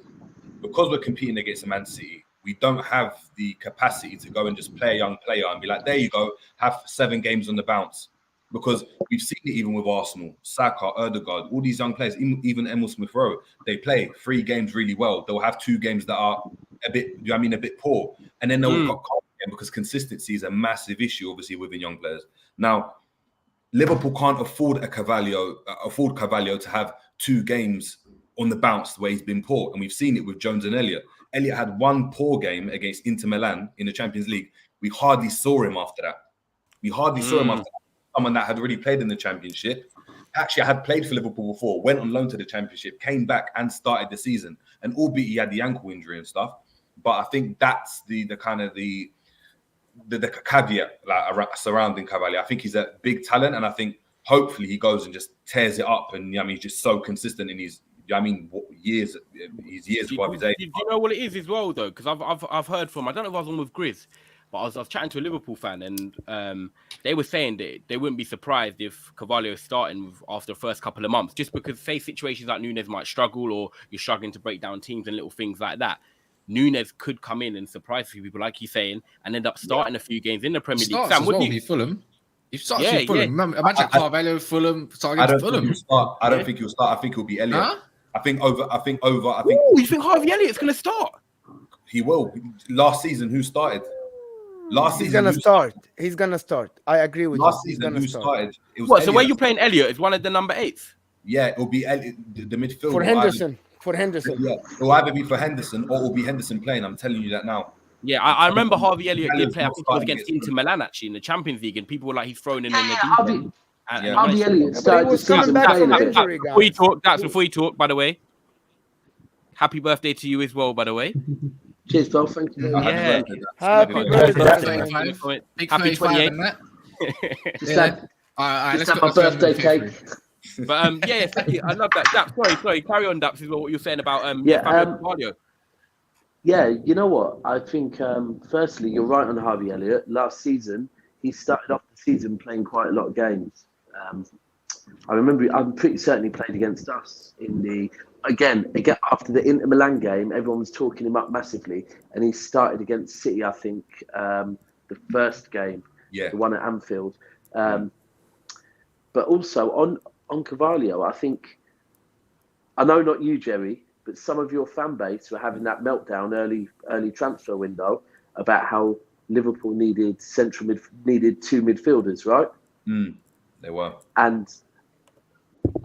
we're competing against Man City. We don't have the capacity to go and just play a young player and be like, there you go, have 7 games on the bounce. Because we've seen it even with Arsenal, Saka, Odegaard, all these young players, even Emil Smith-Rowe, they play 3 games really well. They'll have 2 games that are a bit poor. And then they'll got caught again because consistency is a massive issue, obviously, within young players. Now, Liverpool can't afford Carvalho to have 2 games on the bounce the way he's been poor. And we've seen it with Jones and Elliott. Elliot had one poor game against Inter Milan in the Champions League. We hardly saw him after that. Someone that had already played in the Championship. Actually, I had played for Liverpool before, went on loan to the Championship, came back and started the season. And albeit he had the ankle injury and stuff, but I think that's the kind of the caveat like surrounding Carvalho. I think he's a big talent, and I think hopefully he goes and just tears it up. And he's just so consistent in his. Years above his age. Do you know what it is as well, though? Because I've heard from, I don't know if I was on with Grizz, but I was chatting to a Liverpool fan, and they were saying that they wouldn't be surprised if Carvalho is starting after the first couple of months, just because, say, situations like Nunes might struggle, or you're struggling to break down teams and little things like that. Nunes could come in and surprise people, like you're saying, and end up starting a few games in the Premier League. Sam, would you? Fulham. He starts with Fulham. Imagine Carvalho, Fulham, starting against Fulham. I don't think he'll start. I think he'll be Elliot. Huh? I think over. Ooh, you think Harvey Elliott's going to start? He will. Last season, who started? He's going to start. He's going to start. I agree with you. Last season, who started? It was Elliot. So where you playing Elliot? Is one of the number 8s? Yeah, it'll be Elliot, the midfield. For Henderson. Yeah, it'll either be for Henderson or it'll be Henderson playing. I'm telling you that now. Yeah, I remember Harvey Elliott did play. I think it was against Inter Milan actually in the Champions League, and people were like, he's thrown in the deep end. Harvey Elliott started the season before you talk, by the way. Happy birthday to you as well, by the way. Cheers, bro. Thank you. Yeah. Happy birthday. Happy 28. Let's go. My birthday cake. But thank you. I love that. Daps, sorry. Carry on, Daps, is what you're saying about Fabio Carvalho. Yeah, you know what? I think, firstly, you're right on Harvey Elliott. Last season, he started off the season playing quite a lot of games. I remember, I'm pretty certain he played against us in the, again, after the Inter Milan game, everyone was talking him up massively, and he started against City, I think, the first game, the one at Anfield. But also, on Carvalho, I think, I know not you, Jerry, but some of your fan base were having that meltdown early transfer window about how Liverpool needed two midfielders, right? They were. And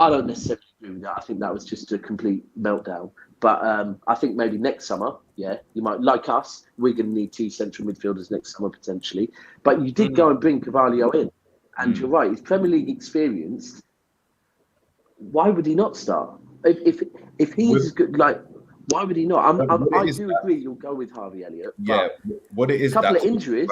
I don't necessarily agree with that. I think that was just a complete meltdown. But I think maybe next summer, you might, like us, we're going to need 2 central midfielders next summer potentially. But you did go and bring Carvalho in. And you're right, he's Premier League experienced. Why would he not start? If he's good, like, why would he not? I do agree you'll go with Harvey Elliott. Yeah, what it is, a couple of injuries.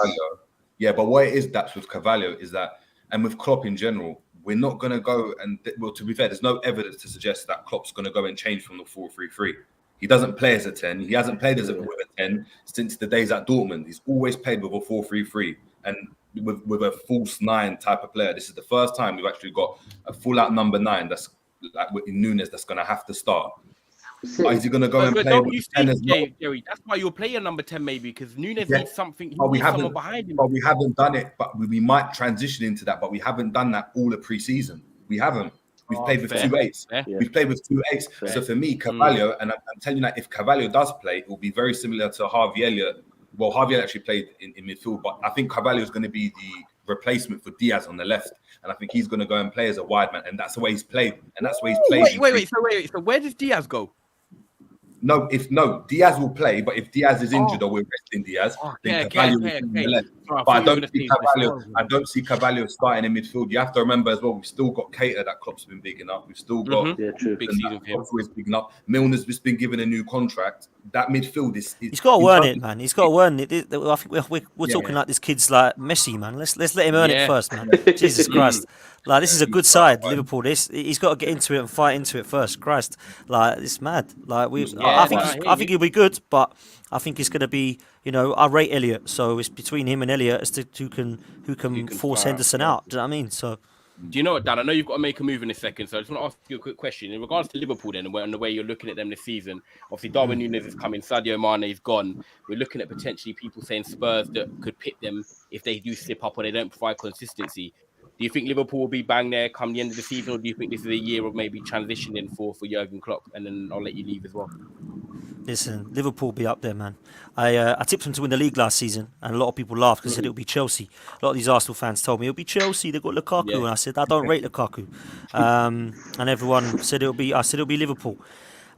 Yeah, but what it is that's with Carvalho is that, and with Klopp in general, we're not going to go and, well, to be fair, there's no evidence to suggest that Klopp's going to go and change from the 4-3-3. He doesn't play as a 10. He hasn't played with a 10 since the days at Dortmund. He's always played with a 4-3-3 and with a false 9 type of player. This is the first time we've actually got a full-out number 9 that's like with Nunes that's going to have to start. Is he going to go and play with 10 as well? Jerry, that's why you're playing number 10 maybe, because Nunes needs something. He needs someone behind him. But we haven't done it. But we might transition into that. But we haven't done that all the pre-season. We haven't. We've played with 2 8s. We've played with 2 8s. So for me, Carvalho, and I'm telling you that if Carvalho does play, it will be very similar to Harvey Elliott. Well, Harvey Elliott actually played in midfield, but I think Carvalho is going to be the replacement for Diaz on the left. And I think he's going to go and play as a wide man. And that's the way he's played. And that's the way he's played. Wait. So where does Diaz go? No, Diaz will play, but if Diaz is injured or we're resting Diaz, then Carvalho will be the left. But I don't see Carvalho starting in midfield. You have to remember as well, we've still got Keita that Klopp's been bigging up. We've still got big season for him. Always bigging up. Milner's just been given a new contract. That midfield is he's got to earn it, man. He's got to earn it. I think we're talking like this kid's like Messi, man. Let's let him earn it first, man. Jesus Christ. Like, this is a good side, Liverpool. He's got to get into it and fight into it first. Christ, like, it's mad. Like, I think he'll be good, but I think it's going to be, I rate Elliott, so it's between him and Elliott as to who can force Henderson out. Do you know what I mean? So. Do you know what, Dan? I know you've got to make a move in a second, so I just want to ask you a quick question in regards to Liverpool. Then, and the way you're looking at them this season. Obviously, Darwin Núñez is coming, Sadio Mane is gone. We're looking at potentially people saying Spurs that could pit them if they do slip up or they don't provide consistency. Do you think Liverpool will be bang there come the end of the season, or do you think this is a year of maybe transitioning for Jurgen Klopp? And then I'll let you leave as well. Listen, Liverpool will be up there, man. I tipped them to win the league last season, and a lot of people laughed because they said it'll be Chelsea. A lot of these Arsenal fans told me it'll be Chelsea. They've got Lukaku, and I said I don't rate Lukaku. And everyone said it'll be Liverpool.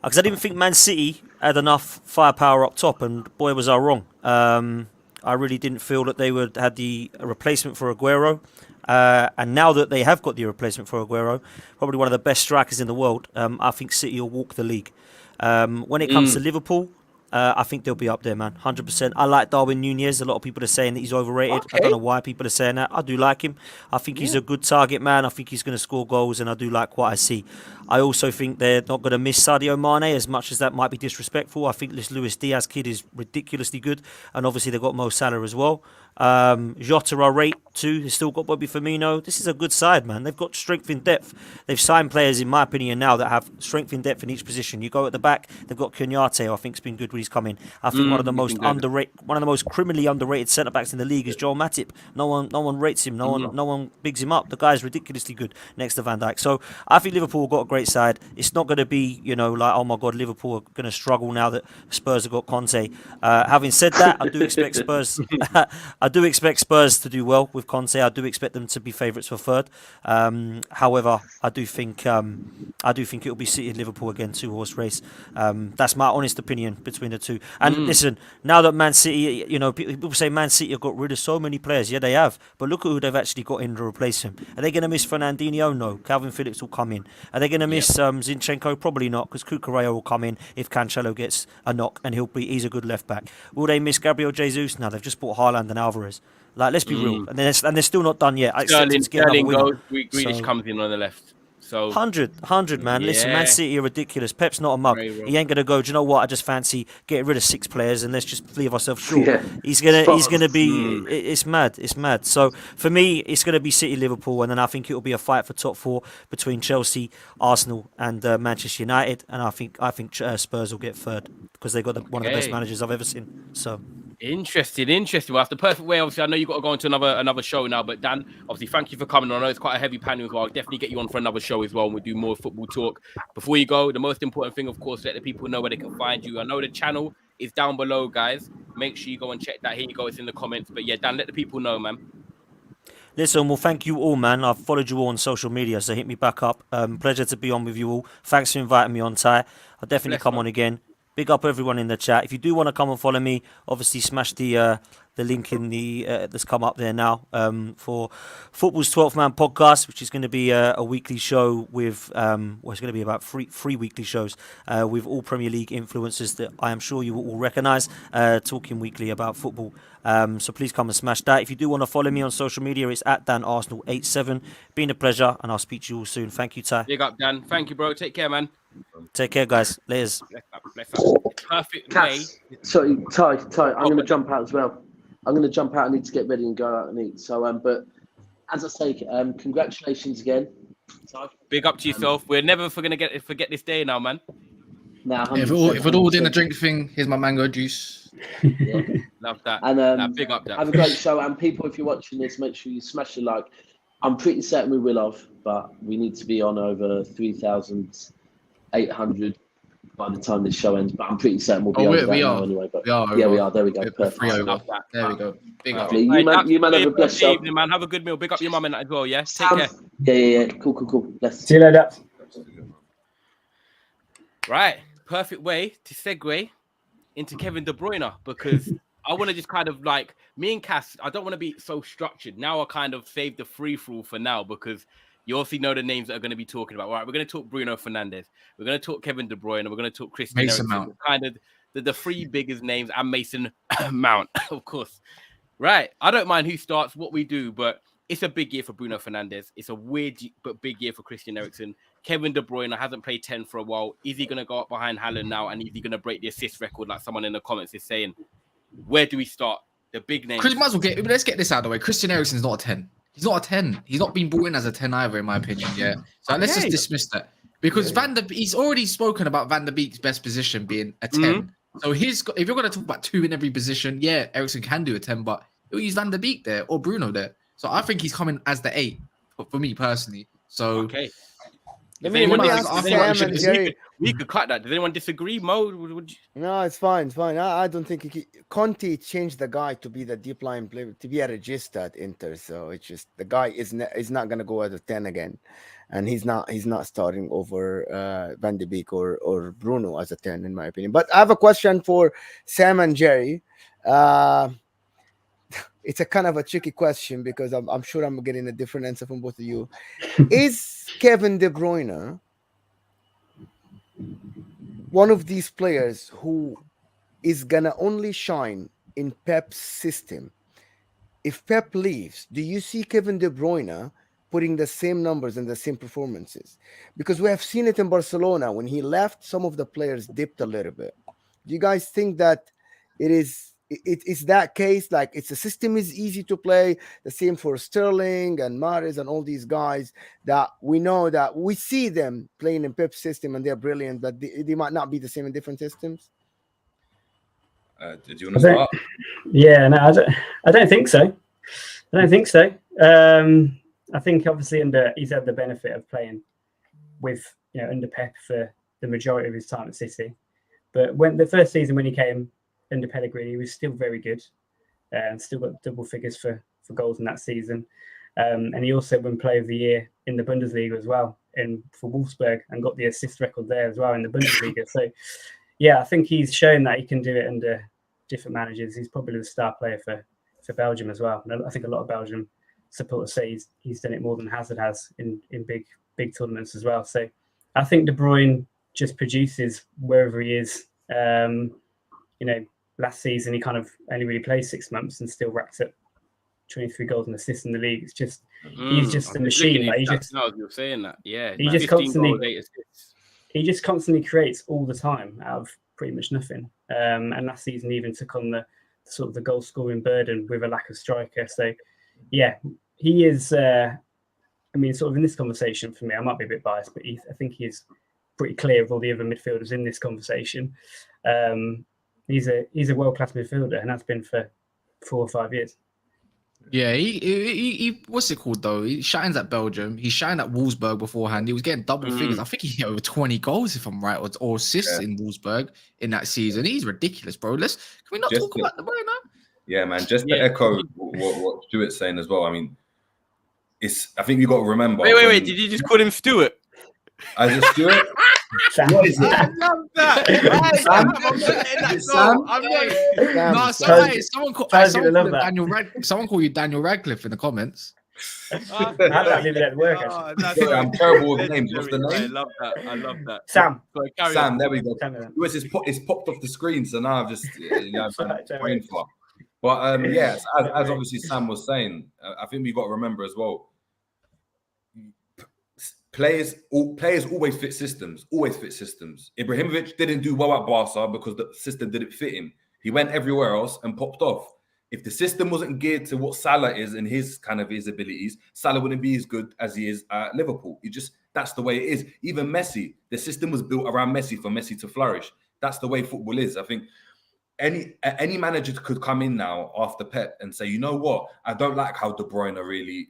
Because I didn't think Man City had enough firepower up top, and boy was I wrong. I really didn't feel that they would had the replacement for Aguero. And now that they have got the replacement for Aguero, probably one of the best strikers in the world, I think City will walk the league. When it comes to Liverpool, I think they'll be up there, man. 100%. I like Darwin Núñez. A lot of people are saying that he's overrated. I don't know why people are saying that. I do like him. I think he's a good target man. I think he's going to score goals, and I do like what I see. I also think they're not going to miss Sadio Mane, as much as that might be disrespectful. I think this Luis Diaz kid is ridiculously good, and obviously they've got Mo Salah as well. Jota I rate too. They've still got Bobby Firmino. This is a good side, man. They've got strength in depth. They've signed players, in my opinion, now that have strength in depth in each position. You go at the back, they've got Konaté, who I think's been good when he's come in. I think one of the most criminally underrated centre backs in the league is Joel Matip. No one rates him. No one bigs him up. The guy's ridiculously good next to Van Dijk. So I think Liverpool have got a great side. It's not going to be, like, oh my God, Liverpool are going to struggle now that Spurs have got Conte. Having said that, I do expect Spurs. I do expect Spurs to do well with Conte. I do expect them to be favourites for third. However, I do think it will be City and Liverpool again, 2-horse race. That's my honest opinion between the two. And listen, now that Man City, people say Man City have got rid of so many players. Yeah, they have. But look at who they've actually got in to replace him. Are they going to miss Fernandinho? No. Calvin Phillips will come in. Are they going to miss Zinchenko? Probably not, because Cucurella will come in if Cancelo gets a knock, and he's a good left back. Will they miss Gabriel Jesus? No, they've just bought Haaland and Alvarez. Like, let's be real, and they're still not done yet. Sterling goes, Grealish comes in on the left. So 100, man. Yeah. Listen, Man City are ridiculous. Pep's not a mug. He ain't gonna go, do you know what? I just fancy getting rid of 6 players and let's just leave ourselves short. Yeah. He's gonna be. It's mad. So for me, it's gonna be City, Liverpool, and then I think it will be a fight for top 4 between Chelsea, Arsenal, and Manchester United. And I think Spurs will get third because they got one of the best managers I've ever seen. So. Interesting. Well, that's the perfect way. Obviously, I know you've got to go into another show now, but Dan, obviously, thank you for coming on. I know it's quite a heavy panel as well. I'll definitely get you on for another show as well, and we'll do more football talk. Before you go, the most important thing, of course, let the people know where they can find you. I know the channel is down below, guys. Make sure you go and check that. Here you go. It's in the comments. But yeah, Dan, let the people know, man. Listen, well, thank you all, man. I've followed you all on social media, so hit me back up. Pleasure to be on with you all. Thanks for inviting me on, Ty. I'll definitely come on again. Big up everyone in the chat. If you do want to come and follow me, obviously smash the link in the that's come up there now for Football's 12th Man podcast, which is going to be a weekly show with it's going to be about three weekly shows with all Premier League influencers that I am sure you will all recognise, talking weekly about football. So please come and smash that. If you do want to follow me on social media, it's at DanArsenal87. Been a pleasure, and I'll speak to you all soon. Thank you, Ty. Big up, Dan. Thank you, bro. Take care, man. Take care, guys. Laters. Bless up. Perfect way. Sorry, Ty. I'm going to jump out as well. I need to get ready and go out and eat. So, but as I say, congratulations again. Big up to yourself. We're never going to forget this day now, man. Now, if it all didn't drink thing, here's my mango juice. Yeah, love that. And big up that. Have a great show. And people, if you're watching this, make sure you smash the like. I'm pretty certain we will have, but we need to be on over 3,800 by the time this show ends. But I'm pretty certain we'll be over that now anyway. But we are. There we go. Perfect. There we go. Big up. You man have a blessed evening, man. Have a good meal. Big up your mum and that as well. Yeah. Take care. Yeah. Cool. Bless. See you later. Right. Perfect way to segue into Kevin De Bruyne, because I want to just kind of like, me and Cass, I don't want to be so structured. Now I kind of save the free-for-all for now, because you also know the names that are going to be talking about. All right, we're going to talk Bruno Fernandes. We're going to talk Kevin De Bruyne. And we're going to talk Christian Mason Eriksen. Mount. Kind of the 3 biggest names, and Mason Mount, of course. Right. I don't mind who starts, what we do, but it's a big year for Bruno Fernandes. It's a weird but big year for Christian Eriksen. Kevin De Bruyne hasn't played 10 for a while. Is he going to go up behind Haaland now? And is he going to break the assist record like someone in the comments is saying? Where do we start? The big names. Let's get this out of the way. Christian Eriksen's not a 10. He's not a 10. He's not been brought in as a 10 either, in my opinion. Yeah. So let's just dismiss that. Because he's already spoken about Van der Beek's best position being a 10. Mm-hmm. So if you're going to talk about 2 in every position, yeah, Eriksen can do a 10, but he'll use Van der Beek there or Bruno there. So I think he's coming as the 8 for me personally. So okay. Let me ask Sam and Jerry. We could cut that. Does anyone disagree, Mo? No, it's fine. I don't think Conte changed the guy to be the deep line player, to be a regista at Inter. So it's just the guy is not going to go out of 10 again. and he's not starting over Van de Beek or Bruno as a 10, in my opinion. But I have a question for Sam and Jerry. It's a kind of a tricky question because I'm sure I'm getting a different answer from both of you. Is Kevin De Bruyne one of these players who is gonna only shine in Pep's system? If Pep leaves, do you see Kevin De Bruyne putting the same numbers and the same performances? Because we have seen it in Barcelona. When he left, some of the players dipped a little bit. Do you guys think that it's that case? Like, it's the system is easy to play, the same for Sterling and Mahrez and all these guys that we know that we see them playing in Pep's system and they're brilliant, but they might not be the same in different systems. Did you want to start? Yeah, no, I don't think so. I don't think so. I think obviously he's had the benefit of playing with under Pep for the majority of his time at City. But when the first season when he came under Pellegrini, he was still very good, and still got double figures for goals in that season. And he also won Player of the Year in the Bundesliga as well, for Wolfsburg, and got the assist record there as well in the Bundesliga. So, yeah, I think he's shown that he can do it under different managers. He's probably the star player for Belgium as well. And I think a lot of Belgium supporters say he's done it more than Hazard has in big tournaments as well. So I think De Bruyne just produces wherever he is. Last season he kind of only really played 6 months and still racked up 23 goals and assists in the league. It's just he's just a machine. Like, you're saying that, yeah. He just constantly creates all the time out of pretty much nothing. And last season even took on the sort of the goal scoring burden with a lack of striker. So yeah, he is. Sort of in this conversation for me, I might be a bit biased, but I think he is pretty clear of all the other midfielders in this conversation. He's a world-class midfielder and has been for 4 or 5 years. Yeah, he what's it called though? He shines at Belgium. He shined at Wolfsburg beforehand. He was getting double figures. I think he hit over 20 goals, if I'm right, or assists in Wolfsburg in that season. He's ridiculous, bro. Can we not talk about the boy now? Yeah, man. Just to echo what Stuart's saying as well. I mean, I think you got to remember. Wait. Did you just call him Stuart? As a Stuart? What is it? I love that. Someone call you Daniel Radcliffe in the comments. I'm terrible with names. What's the name? I love that. Sam. Sam, there we go. It's popped off the screen, so now I've just brain fart. But as obviously Sam was saying, I think we've got to remember as well. Players always fit systems. Ibrahimovic didn't do well at Barca because the system didn't fit him. He went everywhere else and popped off. If the system wasn't geared to what Salah is and his abilities, Salah wouldn't be as good as he is at Liverpool. That's the way it is. Even Messi, the system was built around Messi for Messi to flourish. That's the way football is. I think any manager could come in now after Pep and say, you know what, I don't like how De Bruyne really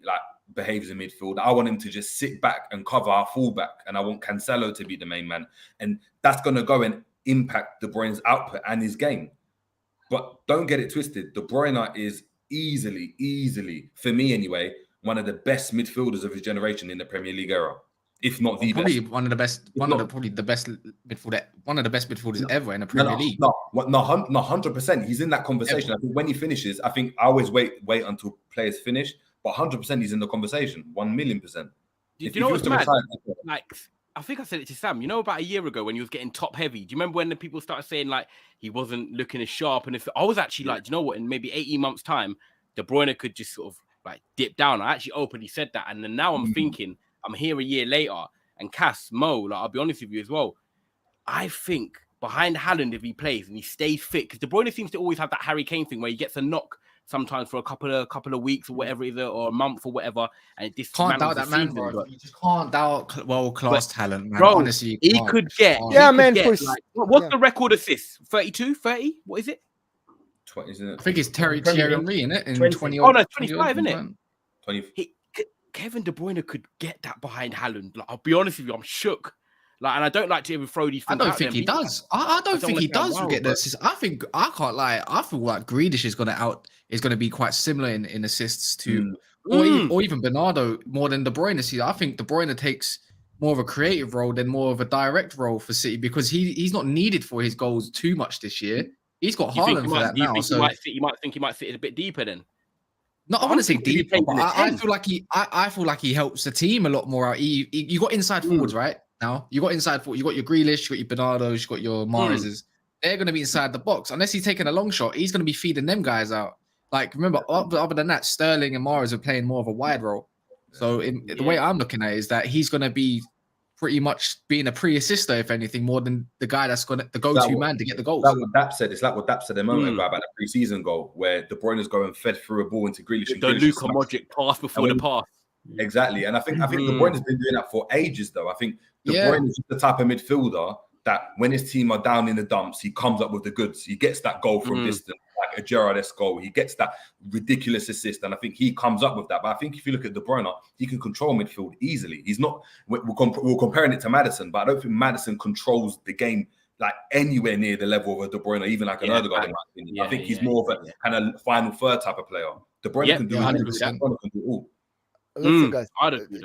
behaves in midfield. I want him to just sit back and cover our fullback, and I want Cancelo to be the main man. And that's going to go and impact De Bruyne's output and his game. But don't get it twisted. De Bruyne is easily, for me anyway, one of the best midfielders of his generation in the Premier League era. If not the probably best. One of the best midfielders ever in the Premier League. No, 100%. He's in that conversation. I think when he finishes, I always wait until players finish. But 100% he's in the conversation, 1,000,000%. Do you know what's mad? I think I said it to Sam. About a year ago when he was getting top heavy. Do you remember when the people started saying he wasn't looking as sharp? And if I was actually do you know what? In maybe 18 months' time, De Bruyne could just sort of dip down. I actually openly said that, and then now I'm thinking I'm here a year later. And Cass, Mo, I'll be honest with you as well. I think behind Haaland, if he plays and he stays fit, because De Bruyne seems to always have that Harry Kane thing where he gets a knock sometimes for a couple of weeks or whatever it is, or a month or whatever, and it can't doubt that man, bro. You just can't doubt world-class talent, man. Bro, honestly, he could get. What's the record assists? 32, 30? What is it? 20, isn't it? I think it's Thierry Henry, isn't it? In 20. Oh no, 25, isn't it? 20. Kevin De Bruyne could get that behind Haaland. I'll be honest with you, I'm shook. And I don't like to even throw these things. I don't think he does. I don't think he does get this. I can't lie. I feel like Grealish is going to be quite similar in assists to or even Bernardo more than De Bruyne. See, I think De Bruyne takes more of a creative role than more of a direct role for City because he's not needed for his goals too much this year. He's got Haaland for that now. So you might think he might fit it a bit deeper then. No, I wouldn't say deeper, but I 10. feel like he helps the team a lot more out. You got inside forwards right now. You got inside forward. You got your Grealish, you got your Bernardos, you got your Mahrezes. They're going to be inside the box unless he's taking a long shot. He's going to be feeding them guys out. Like remember, other than that, Sterling and Mahrez are playing more of a wide role. So the way I'm looking at it is that he's going to be pretty much being a pre-assister, if anything, more than the guy that's going to the go-to man to get the goals. That's what Dap said. It's like what Dap said a moment ago about the pre-season goal, where De Bruyne is going fed through a ball into Grealish. The Luka Modric pass before the pass. Exactly, and I think De Bruyne has been doing that for ages, though. I think De Bruyne is the type of midfielder that when his team are down in the dumps, he comes up with the goods. He gets that goal from distance, like a Gerrard-esque goal. He gets that ridiculous assist, and I think he comes up with that. But I think if you look at De Bruyne, he can control midfield easily. He's not. We're comparing it to Maddison, but I don't think Maddison controls the game like anywhere near the level of a De Bruyne, even like an Odegaard. In my opinion, I think he's more of a kind of final third type of player. De Bruyne can do 100%. Can do all. Listen, guys,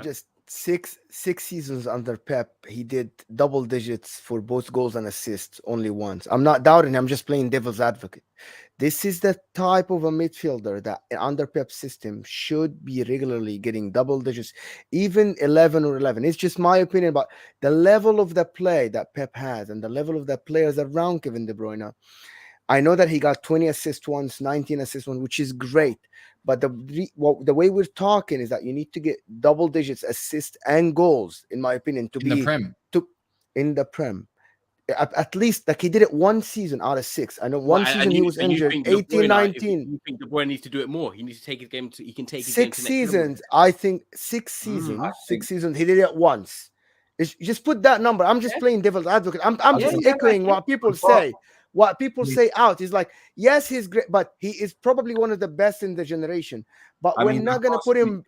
just six seasons under Pep, he did double digits for both goals and assists only once. I'm not doubting him, I'm just playing devil's advocate. This is the type of a midfielder that under Pep's system should be regularly getting double digits, even 11 or 11. It's just my opinion about the level of the play that Pep has and the level of the players around Kevin De Bruyne. I know that he got 20 assists once, 19 assists once, which is great. But the way we're talking is that you need to get double digits assists and goals, in my opinion, to be in the Prem. At least like he did it one season out of 6. I know one season he was injured, 18, 19. You think De Bruyne needs to do it more? He needs to take his game to. He can take his 6 seasons. I think 6 seasons. 6 seasons. He did it once. Just put that number. I'm just playing devil's advocate. I'm just echoing what people say. What people say out is like, yes, he's great, but he is probably one of the best in the generation. But we're not going to put him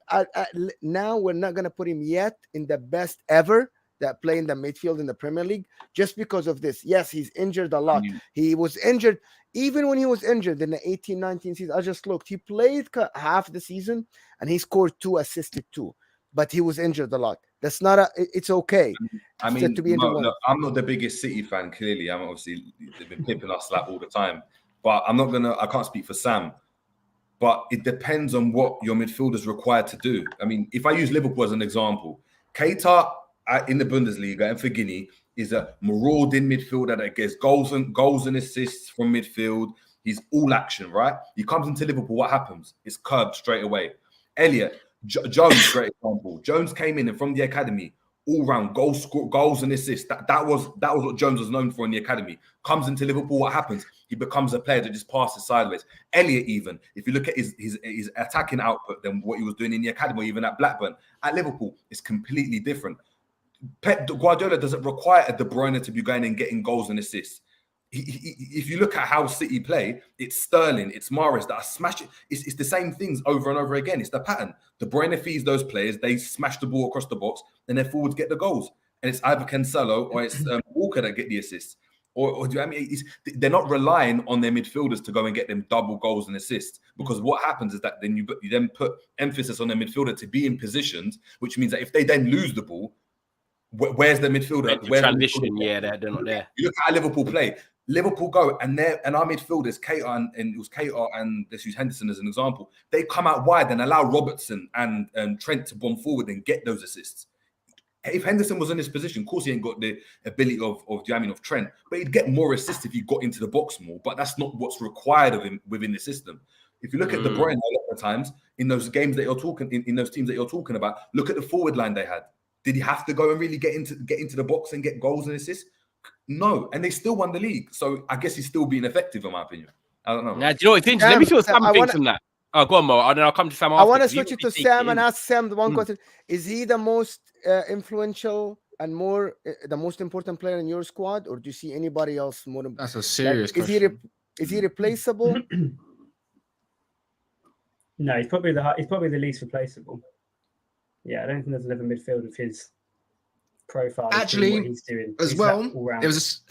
now. We're not going to put him yet in the best ever that play in the midfield in the Premier League just because of this. Yes, he's injured a lot. He was injured even when he was injured in the 18-19 season. I just looked. He played half the season and he scored 2, assisted 2. But he was injured a lot. That's not it's okay. I mean, to be look, I'm not the biggest City fan, clearly. I'm obviously, they've been pipping us like all the time. But I can't speak for Sam. But it depends on what your midfield is required to do. I mean, if I use Liverpool as an example, Keita in the Bundesliga and for Guinea is a marauding midfielder that gets goals and assists from midfield. He's all action, right? He comes into Liverpool, what happens? It's curbed straight away. Elliot, Jones, great example. Jones came in and from the academy, all round goals and assists. That was what Jones was known for in the academy. Comes into Liverpool, what happens? He becomes a player that just passes sideways. Elliot, even if you look at his attacking output than what he was doing in the academy, even at Blackburn, at Liverpool, it's completely different. Pep Guardiola doesn't require a De Bruyne to be going and getting goals and assists. If you look at how City play, it's Sterling, it's Mahrez that are smashing. It's the same things over and over again. It's the pattern. De Bruyne feeds those players, they smash the ball across the box, and their forwards get the goals. And it's either Cancelo or it's Walker that get the assists. Or do you know what I mean? They're not relying on their midfielders to go and get them double goals and assists. Because what happens is that then you then put emphasis on their midfielder to be in positions, which means that if they then lose the ball, where's the midfielder? Where's transition? They're not there. You look at how Liverpool play. Liverpool go and our midfielders, Keita and it was Keita and let's use Henderson as an example. They come out wide and allow Robertson and Trent to bomb forward and get those assists. If Henderson was in this position, of course he ain't got the ability of Trent, but he'd get more assists if he got into the box more. But that's not what's required of him within the system. If you look at De Bruyne a lot of times in those games that you're talking in those teams that you're talking about, look at the forward line they had. Did he have to go and really get into the box and get goals and assists? No, and they still won the league. So I guess he's still being effective, in my opinion. I don't know. Now, do you know what? Let me see what Sam thinks on that. Oh, go on, Mo. And then I'll come to Sam after. I want to switch it to Sam and ask Sam the one question. Is he the most influential and the most important player in your squad, or do you see anybody else more? That's a serious question. Is he replaceable? No, he's probably the least replaceable. Yeah, I don't think there's another midfield of his profile. Actually, what he's doing as well, there was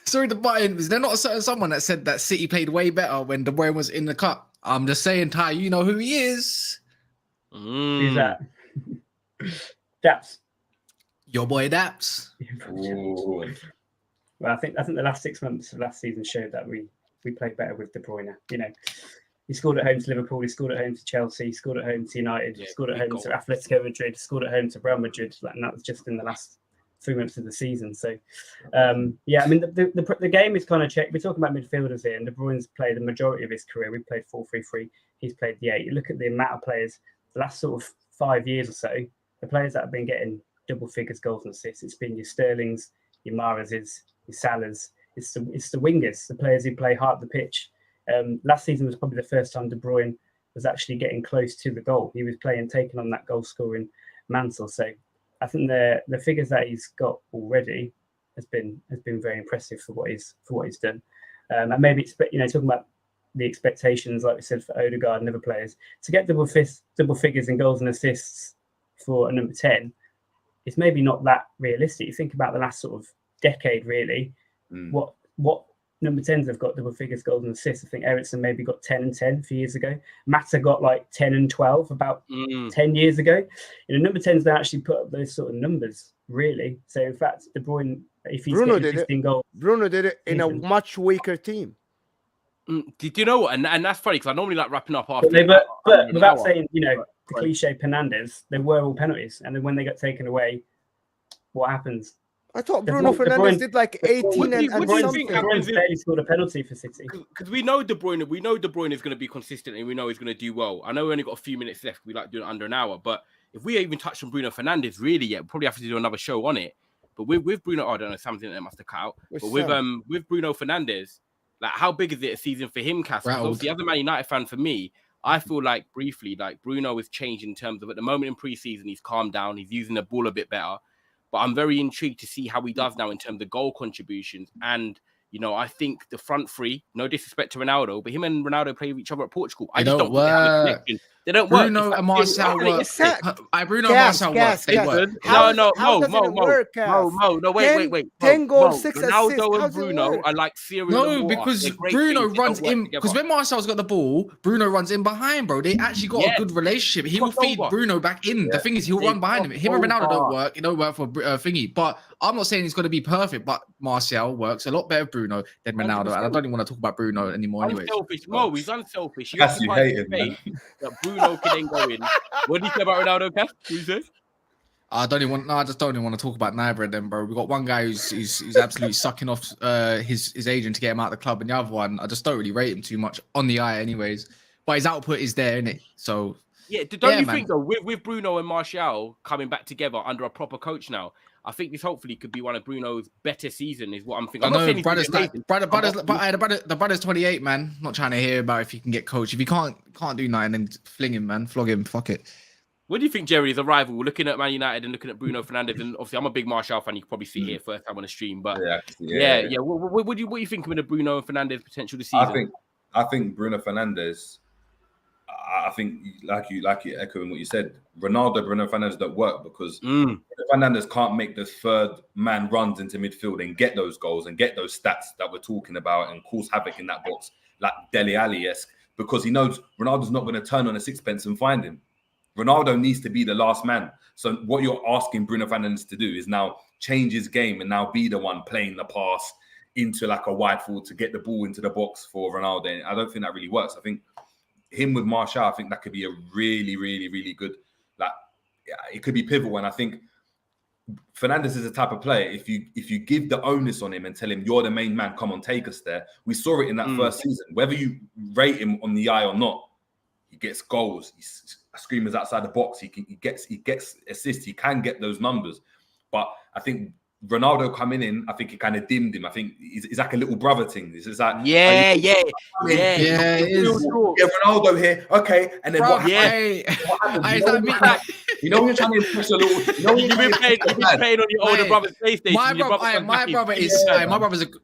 sorry to butt in. Was there not someone that said that City played way better when De Bruyne was in the cup? I'm just saying, Ty, you know who he is. Who's that? Daps. Your boy Daps. Ooh. Well, I think the last 6 months of last season showed that we played better with De Bruyne. You know, he scored at home to Liverpool, he scored at home to Chelsea, he scored at home to United, he scored at home to Atletico Madrid, scored at home to Real Madrid, and that was just in the last 3 months of the season. So, yeah, I mean, the game is kind of checked. We're talking about midfielders here, and De Bruyne's played the majority of his career. We played 4-3-3. He's played the 8. You look at the amount of players, the last sort of 5 years or so, the players that have been getting double figures goals and assists, it's been your Sterlings, your Mahrez's, your Salah's. It's the wingers, the players who play hard the pitch. Last season was probably the first time De Bruyne was actually getting close to the goal. He was taking on that goal scoring mantle. So I think the figures that he's got already has been very impressive for what he's done. And maybe talking about the expectations, like we said, for Odegaard and other players, to get double figures in goals and assists for a number 10, it's maybe not that realistic. You think about the last sort of decade, really. What number 10s have got double figures goals and assists? I think Eriksen maybe got 10 and 10 a few years ago. Mata got like 10 and 12 about 10 years ago. Number 10s don't actually put up those sort of numbers, really. So in fact, De Bruyne, if he's getting 15 goals, Bruno did it in a much weaker team. Did you know what? And that's funny because I normally like wrapping up after. But without saying, the cliche Fernandes, they were all penalties, and then when they got taken away, what happens? I thought Bruno Fernandes did like 18 and something. De Bruyne barely scored a penalty for City. Because we know De Bruyne is going to be consistent and we know he's going to do well. I know we only got a few minutes left. We like doing it under an hour. But if we even touched on Bruno Fernandes really yet, we'll probably have to do another show on it. But with Bruno, I don't know, something that must have cut out. But with Bruno Fernandes, like how big is it a season for him, Cass? Because the other Man United fan for me, I feel like briefly, like Bruno has changed in terms of at the moment in pre-season, he's calmed down. He's using the ball a bit better. But I'm very intrigued to see how he does now in terms of goal contributions. And, I think the front three, no disrespect to Ronaldo, but him and Ronaldo play with each other at Portugal. I just don't work. They don't work. Bruno and Marcel work. Bruno and Marcel work. They work. No, wait. 10 goals, 6 assists. Ronaldo and Bruno are like serious. No, because Bruno runs in. Because when Marcel's got the ball, Bruno runs in behind, bro. They actually got a good relationship. He will feed Bruno back in. The thing is, he'll run behind him. Him and Ronaldo don't work. It don't work for thingy. But I'm not saying he's going to be perfect, but Marcel works a lot better with Bruno than Ronaldo. And I don't even want to talk about Bruno anymore anyways. He's unselfish. That's you hated, man. Bruno can then go in. What do you say about Ronaldo, Cass? What do you say? I just don't even want to talk about neither of them, bro. We've got one guy who's absolutely sucking off his agent to get him out of the club, and the other one, I just don't really rate him too much on the eye anyways. But his output is there, innit? So yeah, don't you think though, with Bruno and Martial coming back together under a proper coach now, I think this hopefully could be one of Bruno's better season, is what I'm thinking. The brother's 28, man. Not trying to hear about if he can get coached. If he can't do nothing, then fling him, man. Flog him. Fuck it. What do you think, Jerry, is a rival? We're looking at Man United and looking at Bruno Fernandes, and obviously I'm a big Martial fan. You can probably see here first time on the stream, but yeah. What do you think of the Bruno and Fernandes potential this season? I think Bruno Fernandes. I think, like you echoing what you said, Bruno Fernandes don't work because Fernandes can't make the third man runs into midfield and get those goals and get those stats that we're talking about and cause havoc in that box like Dele Alli-esque, because he knows Ronaldo's not going to turn on a sixpence and find him. Ronaldo needs to be the last man. So what you're asking Bruno Fernandes to do is now change his game and now be the one playing the pass into like a wide forward to get the ball into the box for Ronaldo. And I don't think that really works. I think him with Martial, I think that could be a really, really, really good, it could be pivotal. And I think Fernandes is the type of player, if you give the onus on him and tell him you're the main man, come on, take us there. We saw it in that first season. Whether you rate him on the eye or not, he gets goals. He's screamers outside the box. He gets assists. He can get those numbers. But I think Ronaldo coming in, I think it kind of dimmed him. I think it's like a little brother thing. It's just like it is. Ronaldo here, okay, and then what happens? You know when you're trying to impress a little. You've been playing on your older brother's PlayStation.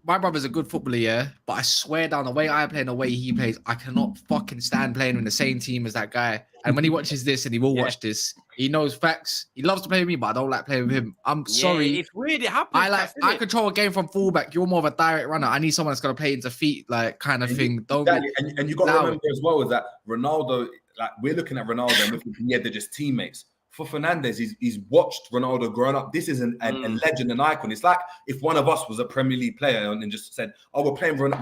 My brother's a good footballer, yeah. But I swear down, the way I play and the way he plays, I cannot fucking stand playing in the same team as that guy. And when he watches this, and he will watch this, he knows facts. He loves to play with me, but I don't like playing with him. I'm sorry. It's weird. It happens. I control a game from fullback. You're more of a direct runner. I need someone that's going to play into feet, like kind of thing. And you got to remember as well is that Ronaldo, like we're looking at Ronaldo and we're thinking, yeah, they're just teammates. For Fernandes, he's watched Ronaldo growing up. This is a legend, an icon. It's like if one of us was a Premier League player and just said, "Oh, we're playing with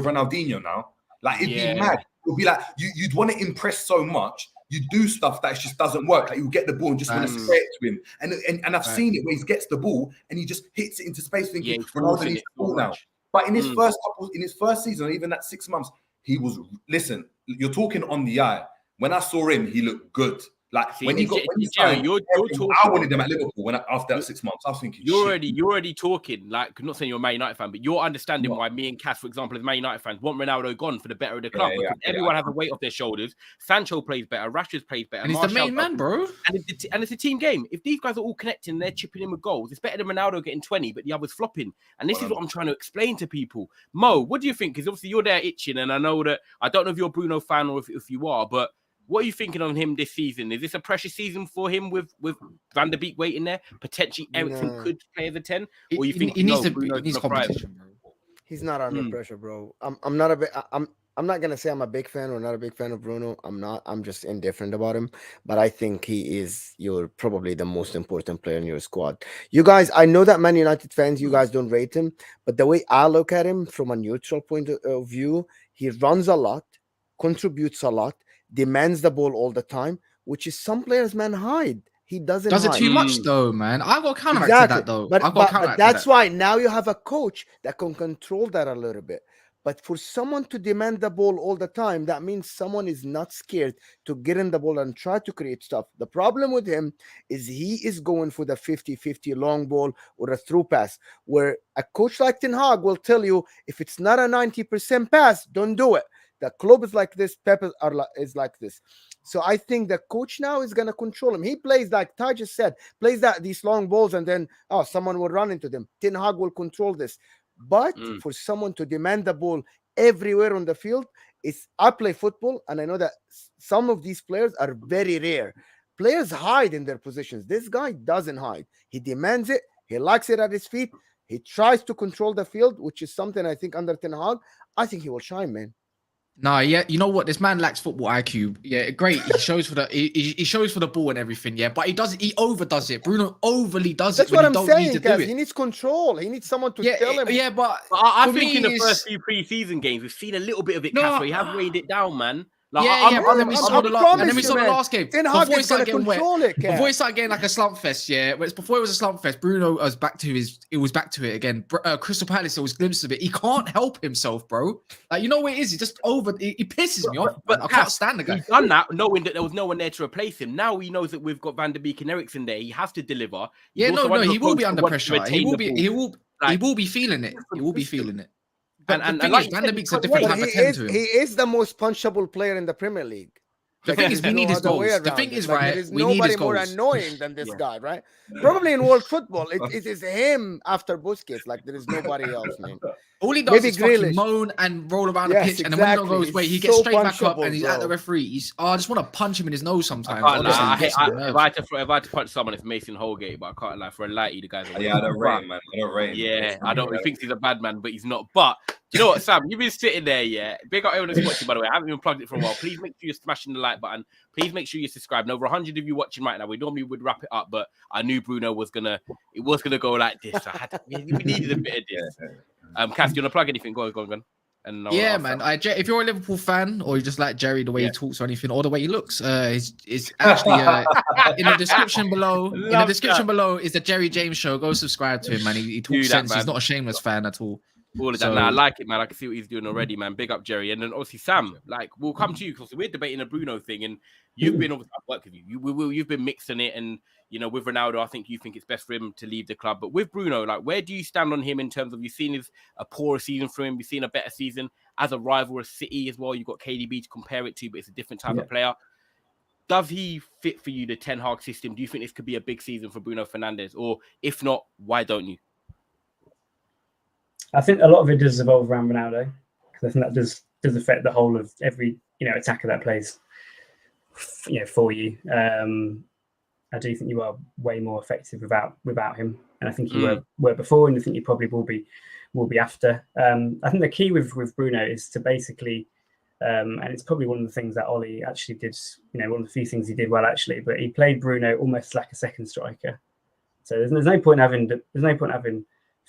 Ronaldinho now." Like it'd be mad. It'd be like you'd want to impress so much. You do stuff that just doesn't work. Like you get the ball and just want to spray it to him. And I've seen it where he gets the ball and he just hits it into space, thinking Ronaldo needs the ball now. But in his first season, even that 6 months, he was. Listen, you're talking on the eye. When I saw him, he looked good. Like when he signed, you're talking, I wanted him at Liverpool after that 6 months. I was thinking, you're already talking. Like, I'm not saying you're a Man United fan, but you're understanding why me and Cass, for example, as Man United fans, want Ronaldo gone for the better of the club because everyone has a weight off their shoulders. Sancho plays better, Rashford plays better, and he's the main man, bro. And it's a team game. If these guys are all connecting, they're chipping in with goals. It's better than Ronaldo getting 20, but the others flopping. And this is what I'm trying to explain to people. Mo, what do you think? Because obviously you're there itching, and I know that I don't know if you're a Bruno fan or if you are, but. What are you thinking on him this season? Is this a pressure season for him with Van der Beek waiting there? Potentially Eriksen could play as a 10? Or you think he needs competition, bro? He's not under pressure, bro. I'm not gonna say I'm a big fan or not a big fan of Bruno. I'm not. I'm just indifferent about him. But I think he is probably the most important player in your squad. You guys, I know that Man United fans, you guys don't rate him, but the way I look at him from a neutral point of view, he runs a lot, contributes a lot, demands the ball all the time, which is some players, man, hide. He does it too much, though, man. I got counteract to that, though. But that's why now you have a coach that can control that a little bit. But for someone to demand the ball all the time, that means someone is not scared to get in the ball and try to create stuff. The problem with him is he is going for the 50-50 long ball or a through pass, where a coach like Ten Hag will tell you, if it's not a 90% pass, don't do it. The club is like this, Pep is like this. So I think the coach now is going to control him. He plays, like Ty just said, these long balls, and then, someone will run into them. Ten Hag will control this. But for someone to demand the ball everywhere on the field, I play football, and I know that some of these players are very rare. Players hide in their positions. This guy doesn't hide. He demands it. He likes it at his feet. He tries to control the field, which is something I think under Ten Hag, I think he will shine, man. Nah, yeah, you know what? This man lacks football IQ. Yeah, great. He shows for the he shows for the ball and everything. Yeah, but he overdoes it. Bruno overly does it. That's when what I'm saying, guys. He needs control. He needs someone to tell him. Yeah, but I think in the first few pre-season games, we've seen a little bit of it. Where he has weighed it down, man. Like, and then we saw the last game. Before he started getting wet. Before he started getting like a slump fest, before it was a slump fest, Bruno was back to it again. Crystal Palace, there was glimpses of it. He can't help himself, bro. Like, you know what it is? He just he pisses me off. But I can't stand the guy. He's done that knowing that there was no one there to replace him. Now he knows that we've got Van der Beek and Eriksen there. He has to deliver. He will be under pressure. He will be feeling it. He will be feeling it. And Van der Beek's a different type of 10 to him. He is the most punchable player in the Premier League. The thing is, we need his goals. The thing is, right, there is nobody more annoying than this guy, right? Probably in world football, it is him after Busquets. Like, there is nobody else, man. All he does is fucking moan and roll around the pitch, and then when it goes his way, he gets straight back up and he's at the referees. I just want to punch him in his nose sometimes. If I had to punch someone, it's Mason Holgate, but I can't lie. For a lighty, the guy's I don't rate him, man. I don't rate him. Yeah, I don't. He thinks he's a bad man, but he's not. But you know what, Sam? You've been sitting there, yeah. Big up everyone that's watching, by the way. I haven't even plugged it for a while. Please make sure you're smashing the like button. Please make sure you're subscribed. And over 100 of you watching right now. We normally would wrap it up, but I knew Bruno was gonna go like this. We needed a bit of this. Cass, do you want to plug anything? Go on. And yeah, man. If you're a Liverpool fan or you just like Jerry, the way he talks or anything, or the way he looks, is actually in the description below. In the description below is the Jerry James Show. Go subscribe to him, man. He talks sense. Man. He's not a shameless fan at all. All of that. Nah, I like it, man. I can see what he's doing already, man. Big up, Jerry. And then obviously Sam. Like, we'll come to you because we're debating a Bruno thing, and you've been obviously I've worked with you. You've been mixing it, and you know, with Ronaldo, I think you think it's best for him to leave the club. But with Bruno, like, where do you stand on him in terms of you've seen a poorer season for him, you've seen a better season as a rival of City as well. You've got KDB to compare it to, but it's a different type of player. Does he fit for you, the Ten Hag system? Do you think this could be a big season for Bruno Fernandes? Or if not, why don't you? I think a lot of it does evolve around Ronaldo, because I think that does affect the whole of every attacker that plays for you. I do think you are way more effective without him, and I think you were before, and I think you probably will be after. I think the key with Bruno is to basically And it's probably one of the things that Ollie actually did, one of the few things he did well, actually. But he played Bruno almost like a second striker. So there's no point having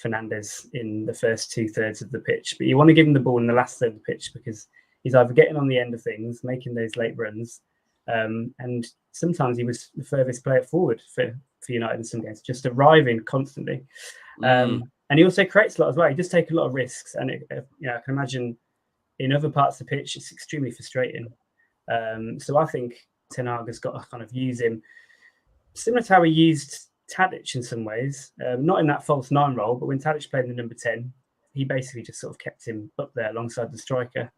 Fernandes in the first 2/3 of the pitch. But you want to give him the ball in the last third of the pitch because he's either getting on the end of things, making those late runs, and sometimes he was the furthest player forward for United in some games, just arriving constantly. And he also creates a lot as well. He does take a lot of risks. And I can imagine in other parts of the pitch, it's extremely frustrating. So I think Ten Hag has got to kind of use him similar to how he used Tadic in some ways, not in that false 9 role, but when Tadic played in the number 10, he basically just sort of kept him up there alongside the striker.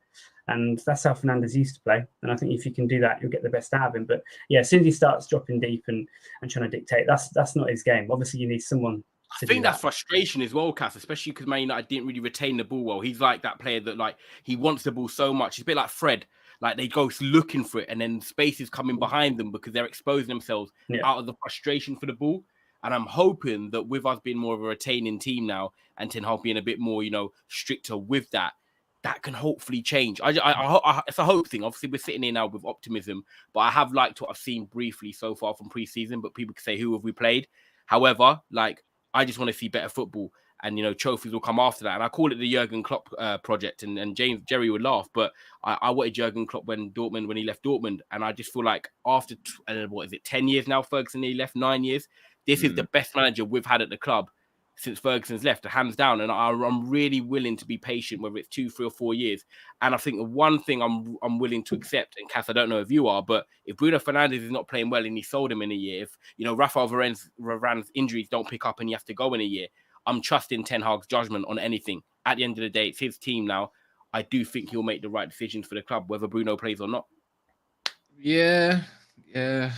And that's how Fernandes used to play. And I think if you can do that, you'll get the best out of him. But yeah, as soon as he starts dropping deep and trying to dictate, that's not his game. Obviously, you need someone. I think that's frustration as well, Cass, especially because Man United didn't really retain the ball well. He's like that player that like he wants the ball so much. He's a bit like Fred. Like they go looking for it and then space is coming behind them because they're exposing themselves out of the frustration for the ball. And I'm hoping that with us being more of a retaining team now and Ten Hag being a bit more, stricter with that can hopefully change. It's a hope thing. Obviously, we're sitting here now with optimism, but I have liked what I've seen briefly so far from pre-season, but people can say, who have we played? However, I just want to see better football and, trophies will come after that. And I call it the Jurgen Klopp project and Jerry would laugh, but I wanted Jurgen Klopp when he left Dortmund. And I just feel like after, 10 years now, Ferguson, he left 9 years. This is the best manager we've had at the club since Ferguson's left, hands down. And I'm really willing to be patient, whether it's 2, 3 or 4 years. And I think the one thing I'm willing to accept, and Cass, I don't know if you are, but if Bruno Fernandes is not playing well and he sold him in a year, if, Rafael Varane's injuries don't pick up and he has to go in a year, I'm trusting Ten Hag's judgment on anything. At the end of the day, it's his team now. I do think he'll make the right decisions for the club, whether Bruno plays or not. Yeah. Hey,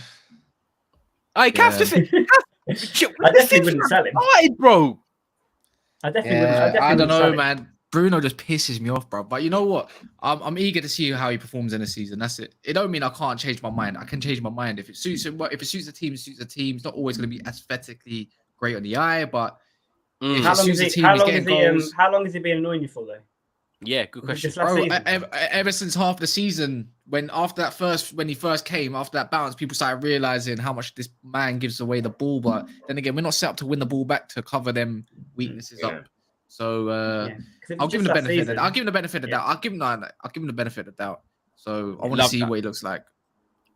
Cass, listen. I definitely wouldn't sell him. Bro. I definitely wouldn't. I don't know, man. Bruno just pisses me off, bro. But you know what? I'm eager to see how he performs in the season. That's it. It don't mean I can't change my mind. I can change my mind if it suits him. If it suits the team, it suits the team. It's not always going to be aesthetically great on the eye, but how long is he been annoying you for, though? Yeah, good question. Bro, ever since half the season, when he first came, after that bounce, people started realizing how much this man gives away the ball. But then again, we're not set up to win the ball back to cover them weaknesses up. So I'll give him the benefit of that. I'll give him the benefit of that. I'll give him the benefit of doubt. So I want to see what he looks like.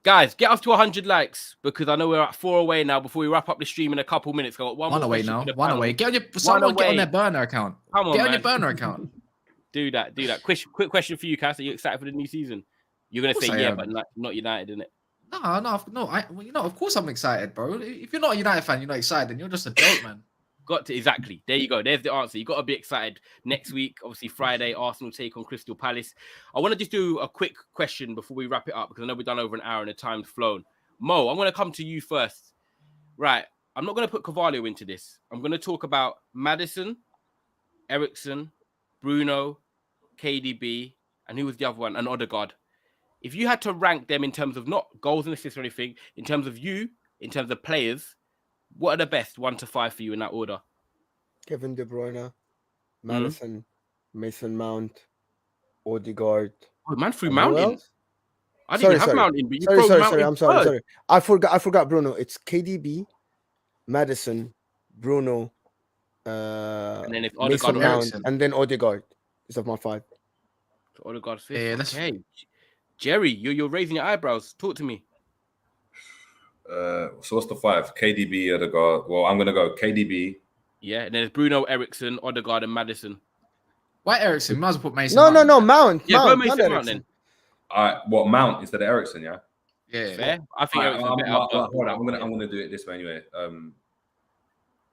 Guys, get us to 100 likes because I know we're at 4 away now. Before we wrap up the stream in a couple minutes, I got one away now. One away. Get on their burner account. Come on, get on your burner account. Do that. Quick question for you, Cass. Are you excited for the new season? You're gonna say yeah, but not United, isn't it? No. Of course I'm excited, bro. If you're not a United fan, you're not excited, then you're just a dope, man. Got to exactly. There you go. There's the answer. You got to be excited. Next week, obviously Friday, Arsenal take on Crystal Palace. I want to just do a quick question before we wrap it up because I know we've done over an hour and the time's flown. Mo, I'm going to come to you first. Right. I'm not going to put Carvalho into this. I'm going to talk about Maddison, Eriksen, Bruno, KDB, and who was the other one? And Odegaard. If you had to rank them in terms of not goals and assists or anything, in terms of players, what are the best 1 to 5 for you in that order? Kevin De Bruyne, Maddison, Mason Mount, Odegaard. Oh, man, threw Mount in. I didn't have Mount in, but you sorry. I'm sorry. I forgot Bruno. It's KDB, Maddison, Bruno, and then if Mason Mount, and then Odegaard. These are my 5. So Odegaard 5th. Yeah, that's okay. Jerry, you're raising your eyebrows. Talk to me. So what's the 5? KDB, Odegaard. Well, I'm gonna go KDB. Yeah, and then it's Bruno, Eriksen, Odegaard, and Maddison. Why Eriksen? Might as well put Mason. No, Mount. Yeah, go Mason Mount then. What Mount instead of Eriksen? Yeah. Yeah. Fair. I think Eriksen's better. Hold on, I'm gonna do it this way anyway.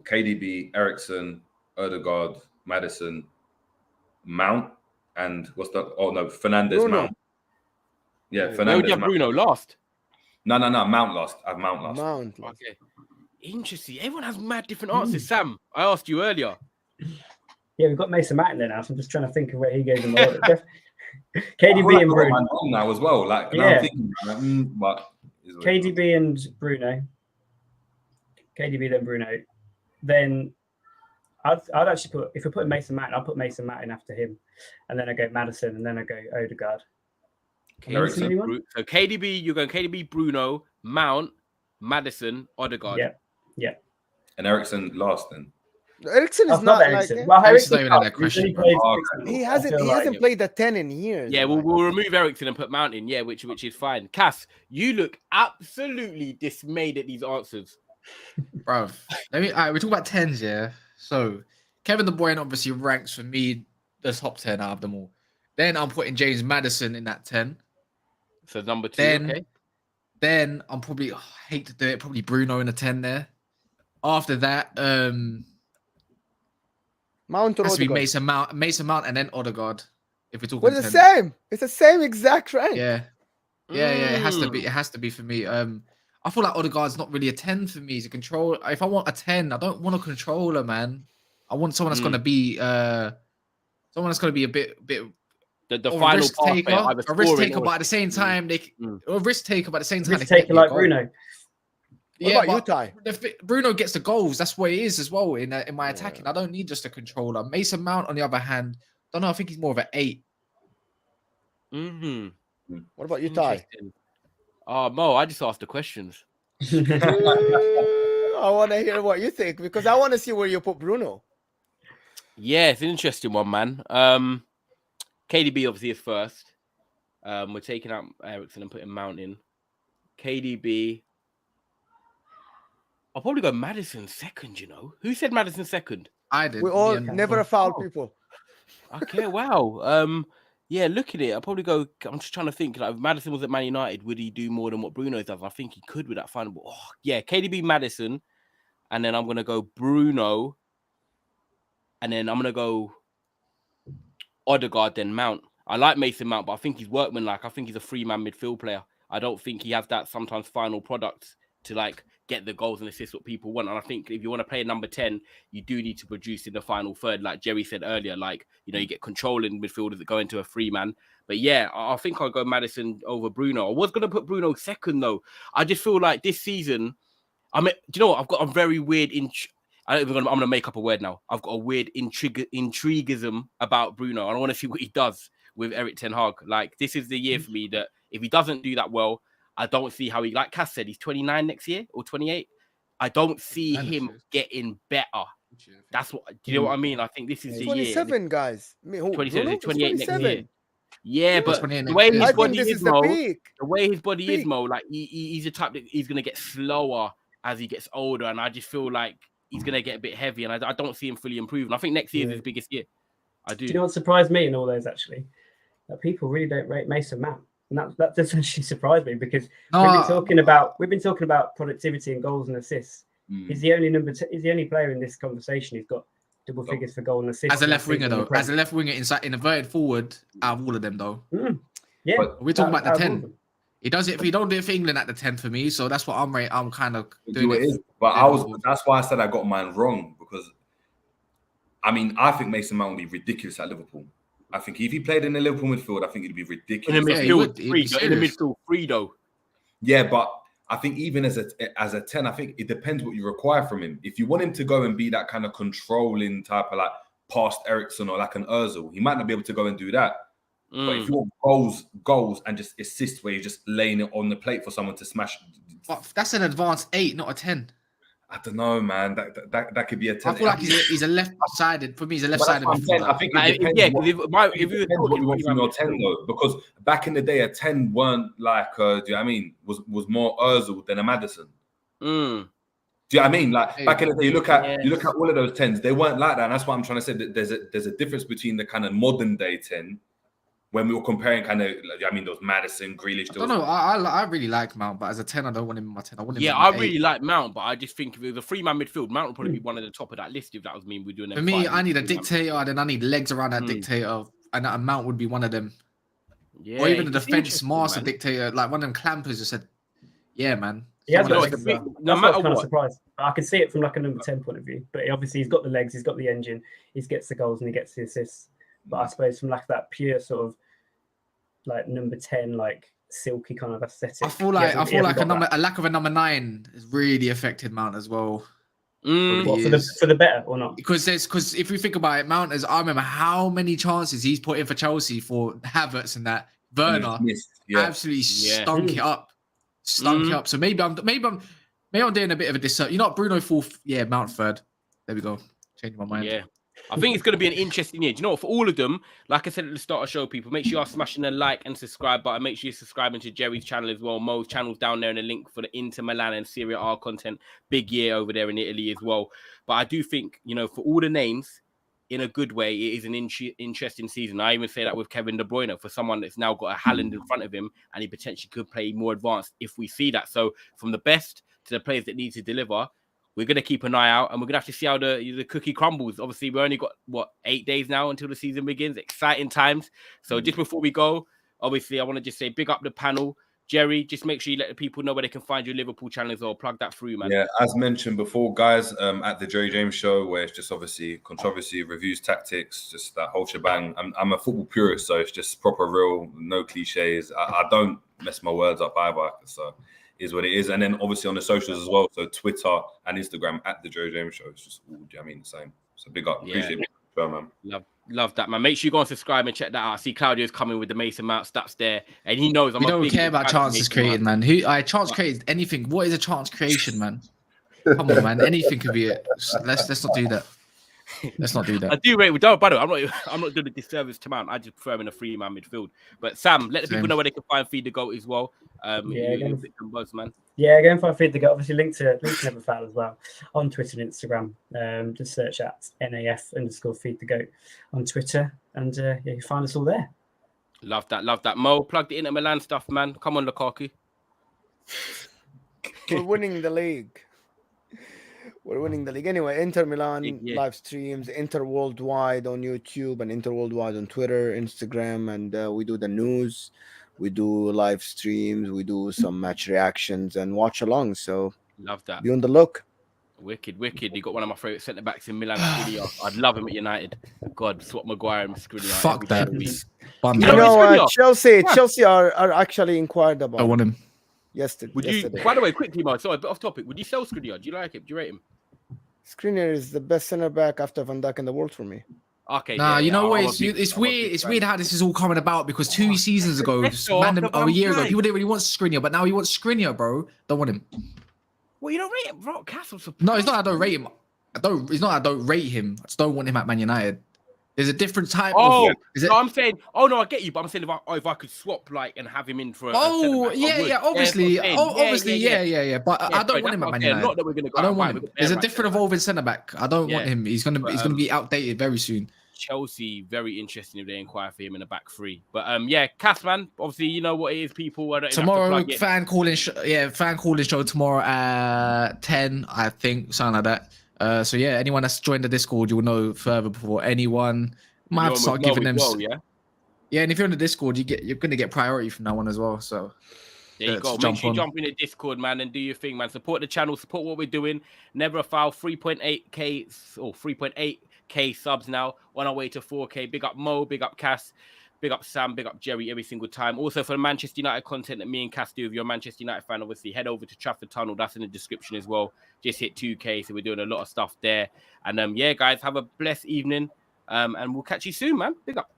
KDB, Eriksen, Odegaard, Maddison, Mount, and what's the? Oh no, Fernandes, Bruno. Mount. Yeah, Fernandes. No, you have Bruno last. No, Mount last. I have Mount last. Okay. Interesting. Everyone has mad different answers. Sam, I asked you earlier. Yeah, we've got Mason Mount in there now, so I'm just trying to think of where he goes in the order. KDB and Bruno now as well. Like, yeah. I'm thinking, but KDB and Bruno. KDB then Bruno. Then I'd actually put, if we're putting Mason Mount, I'll put Mason Mount in after him, and then I go Maddison, and then I go Odegaard. Eriksen, anyone? So KDB, you're going KDB, Bruno, Mount, Maddison, Odegaard. Yeah. And Eriksen last then. Eriksen is That's not not Eriksen. like Well, Eriksen's Eriksen not even in that question, bro. he hasn't played the 10 in years. Yeah, we'll remove Eriksen and put Mount in. Yeah, which is fine. Cass, you look absolutely dismayed at these answers. Bro, we talk about 10s, yeah? So, Kevin De Bruyne obviously ranks for me the top 10 out of them all. Then I'm putting James Maddison in that 10. So number 2, Then I'm probably, I hate to do it, probably Bruno in a 10 there. After that, Mount or has to be Odegaard? Mason Mount, and then Odegaard. If we're talking Well, 10. the same. It's the same exact rank. Yeah. It has to be. It has to be for me. I feel like Odegaard's not really a 10 for me. He's a control. If I want a 10, I don't want a controller, man. I want someone that's gonna be a bit the or final risk taker, a risk taker, but at the same time risk taker, but at the same time Risk taker like Bruno. What about you, Ty? Bruno gets the goals. That's what it is as well in my attacking. I don't need just a controller. Mason Mount, on the other hand, don't know. I think he's more of an 8. What about you, Ty? Mo, I just asked the questions. I want to hear what you think because I want to see where you put Bruno. Yeah, it's an interesting one, man. KDB obviously is first. We're taking out Eriksen and putting Mount in. KDB. I'll probably go Maddison second, you know. Who said Maddison second? I did. We all never a foul people. Okay, wow. Yeah, look at it. I'll probably go. I'm just trying to think. Like, if Maddison was at Man United, would he do more than what Bruno does? I think he could with that final ball. Oh, yeah, KDB, Maddison, and then I'm gonna go Bruno, and then I'm gonna go Odegaard, then Mount. I like Mason Mount, but I think he's workmanlike. I think he's a 3-man midfield player. I don't think he has that sometimes final product to like get the goals and assists what people want. And I think if you want to play a number 10, you do need to produce in the final third. Like Jerry said earlier, like, you know, you get control in midfielders that go into a 3-man. But yeah, I think I'll go Maddison over Bruno. I was going to put Bruno second though. I just feel like this season, do you know what? I've got a very weird I'm going to make up a word now. I've got a weird intriguism about Bruno. I want to see what he does with Erik ten Hag. Like, this is the year for me that if he doesn't do that well, I don't see how like Cass said, he's 29 next year or 28. I don't see him getting better. That's what, do you know what I mean? I think this is the 27 year. guys. 27, 28 next year. Yeah, but the way his body is, Mo, like he's a type that he's going to get slower as he gets older. And I just feel like he's going to get a bit heavy. And I don't see him fully improving. I think next year is his biggest year. I do. Do you know what surprised me in all those, actually? That people really don't rate Mason Mount. And that does actually surprise me because we've been talking about productivity and goals and assists. He's the only he's the only player in this conversation who's got double figures for goal and assists. As a left winger, though, as a left winger inside in inverted forward, out of all of them, though. Yeah, but we're talking about the 10. He does it. He don't do it for England at the 10 for me, so that's what I'm kind of doing. It is. But that's why I said I got mine wrong because I mean I think Mason Mount would be ridiculous at Liverpool. I think if he played in the Liverpool midfield, I think it'd be ridiculous. In the midfield, free though. Yeah, but I think even as a 10, I think it depends what you require from him. If you want him to go and be that kind of controlling type of like past Eriksen or like an Ozil, he might not be able to go and do that. But if you want goals and just assist where you're just laying it on the plate for someone to smash. But that's an advanced 8, not a 10. I don't know, man. That could be a 10. I feel like he's a left-sided. For me, he's a left-sided. I think it depends what you want from your 10 though, because back in the day, a 10 weren't like, do you know what I mean? Was more Ozil than a Maddison. Do you know what I mean? Like back in the day, you look at all of those 10s, they weren't like that, and that's why I'm trying to say that there's a difference between the kind of modern day 10. When we were comparing kind of, I mean, those Maddison, Grealish. I don't know. I really like Mount, but as a 10, I don't want him in my 10. I want him. Yeah, I really like Mount, but I just think if it was a 3-man midfield, Mount would probably be one of the top of that list if that was me. We're doing. For me, I need a dictator, then I need legs around that dictator, and that Mount would be one of them. Yeah, or even a defense master dictator, like one of them clampers. Just said, "Yeah, man." Yeah, no matter what. Surprised. I can see it from like a number 10 point of view, but obviously he's got the legs, he's got the engine, he gets the goals and he gets the assists. But I suppose from like that pure sort of like number 10, like silky kind of aesthetic. I feel like a lack of a number 9 has really affected Mount as well. For the better or not? Because if you think about it, Mount I remember how many chances he's put in for Chelsea for Havertz and that Werner absolutely stunk it up. Stunk it up. So maybe I'm doing a bit of a disservice. You know what, Bruno fourth, Mount third. There we go. Changed my mind. Yeah. I think it's going to be an interesting year. Do you know what? For all of them, like I said at the start of the show, people, make sure you are smashing the like and subscribe button. Make sure you're subscribing to Jerry's channel as well. Mo's channel's down there in the link for the Inter Milan and Serie A content. Big year over there in Italy as well. But I do think, for all the names, in a good way, it is an interesting season. I even say that with Kevin De Bruyne, for someone that's now got a Haaland in front of him, and he potentially could play more advanced if we see that. So from the best to the players that need to deliver, we're going to keep an eye out, and we're going to have to see how the cookie crumbles. Obviously, we only got, 8 days now until the season begins. Exciting times. So just before we go, obviously, I want to just say big up the panel. Jerry, just make sure you let the people know where they can find your Liverpool channel as well. Plug that through, man. Yeah, as mentioned before, guys, at the Jerry James Show, where it's just obviously controversy, reviews, tactics, just that whole shebang. I'm a football purist, so it's just proper real, no cliches. I don't mess my words up either, so is what it is. And then obviously on the socials as well, so Twitter and Instagram at the Jerry James Show. It's just all, the same. So big up, appreciate it, man. Love that, man. Make sure you go and subscribe and check that out. I see Claudio's coming with the Mason Mount stats there, and he knows we don't care about chances created, man. Chance created anything? What is a chance creation, man? Come on, man. Anything could be it. Let's not do that. Let's not do that. I do rate with By the way, I'm not doing a disservice to Mount. I just prefer him in a 3-man midfield. But Sam, let the people know where they can find Feed the Goat as well. Buzz, man. Yeah, go and find Feed the Goat. Obviously, link to Never Foul as well on Twitter and Instagram. Just search at NAF_Feed the Goat on Twitter, and you find us all there. Love that. Mo, plug the Inter Milan stuff, man. Come on, Lukaku. We're winning the league. Anyway, Inter Milan live streams, Inter Worldwide on YouTube and Inter Worldwide on Twitter, Instagram, and we do the news, we do live streams, we do some match reactions and watch along. So love that. Be on the look. Wicked. You got one of my favourite centre backs in Milan, Skriniar. I'd love him at United. God, swap Maguire and Skriniar. Fuck that. Chelsea are actually inquired about. I want him. Yesterday. By the way, quickly, Mo, sorry, a bit off topic. Would you sell Skriniar? Do you like him? Do you rate him? Skriniar is the best centre back after Van Dijk in the world for me. Okay. You know what? It's weird. It's weird how this is all coming about because 2 seasons ago, a year ago, people didn't really want Skriniar, but now he wants Skriniar, bro. Don't want him. Well, you don't rate him, bro. No, it's not. I don't rate him. It's not. I don't rate him. I just don't want him at Man United. There's a different type. I'm saying. Oh no, I get you, but I'm saying if I could swap and have him in for. Obviously. But I don't want him at Man United. Not that we're gonna go. I don't want him. There's a different evolving centre back. I don't want him. He's gonna be outdated very soon. Chelsea, very interesting if they inquire for him in the back three. But Cass, man, obviously you know what it is, people. Tomorrow, fan calling show tomorrow at 10, I think, something like that. So anyone that's joined the Discord, you'll know further before anyone. Might have to start giving them. And if you're in the Discord, you're gonna get priority from that one as well. So there you go. Make sure you jump in the Discord, man, and do your thing, man. Support the channel, support what we're doing. Never a foul. 3.8k subs now, on our way to 4k. Big up Mo, big up Cass, big up Sam, big up Jerry every single time. Also for the Manchester United content that me and Cass do, if you're a Manchester United fan, obviously head over to Trafford Tunnel. That's in the description as well. Just hit 2k, so we're doing a lot of stuff there. And guys, have a blessed evening. And we'll catch you soon, man. Big up.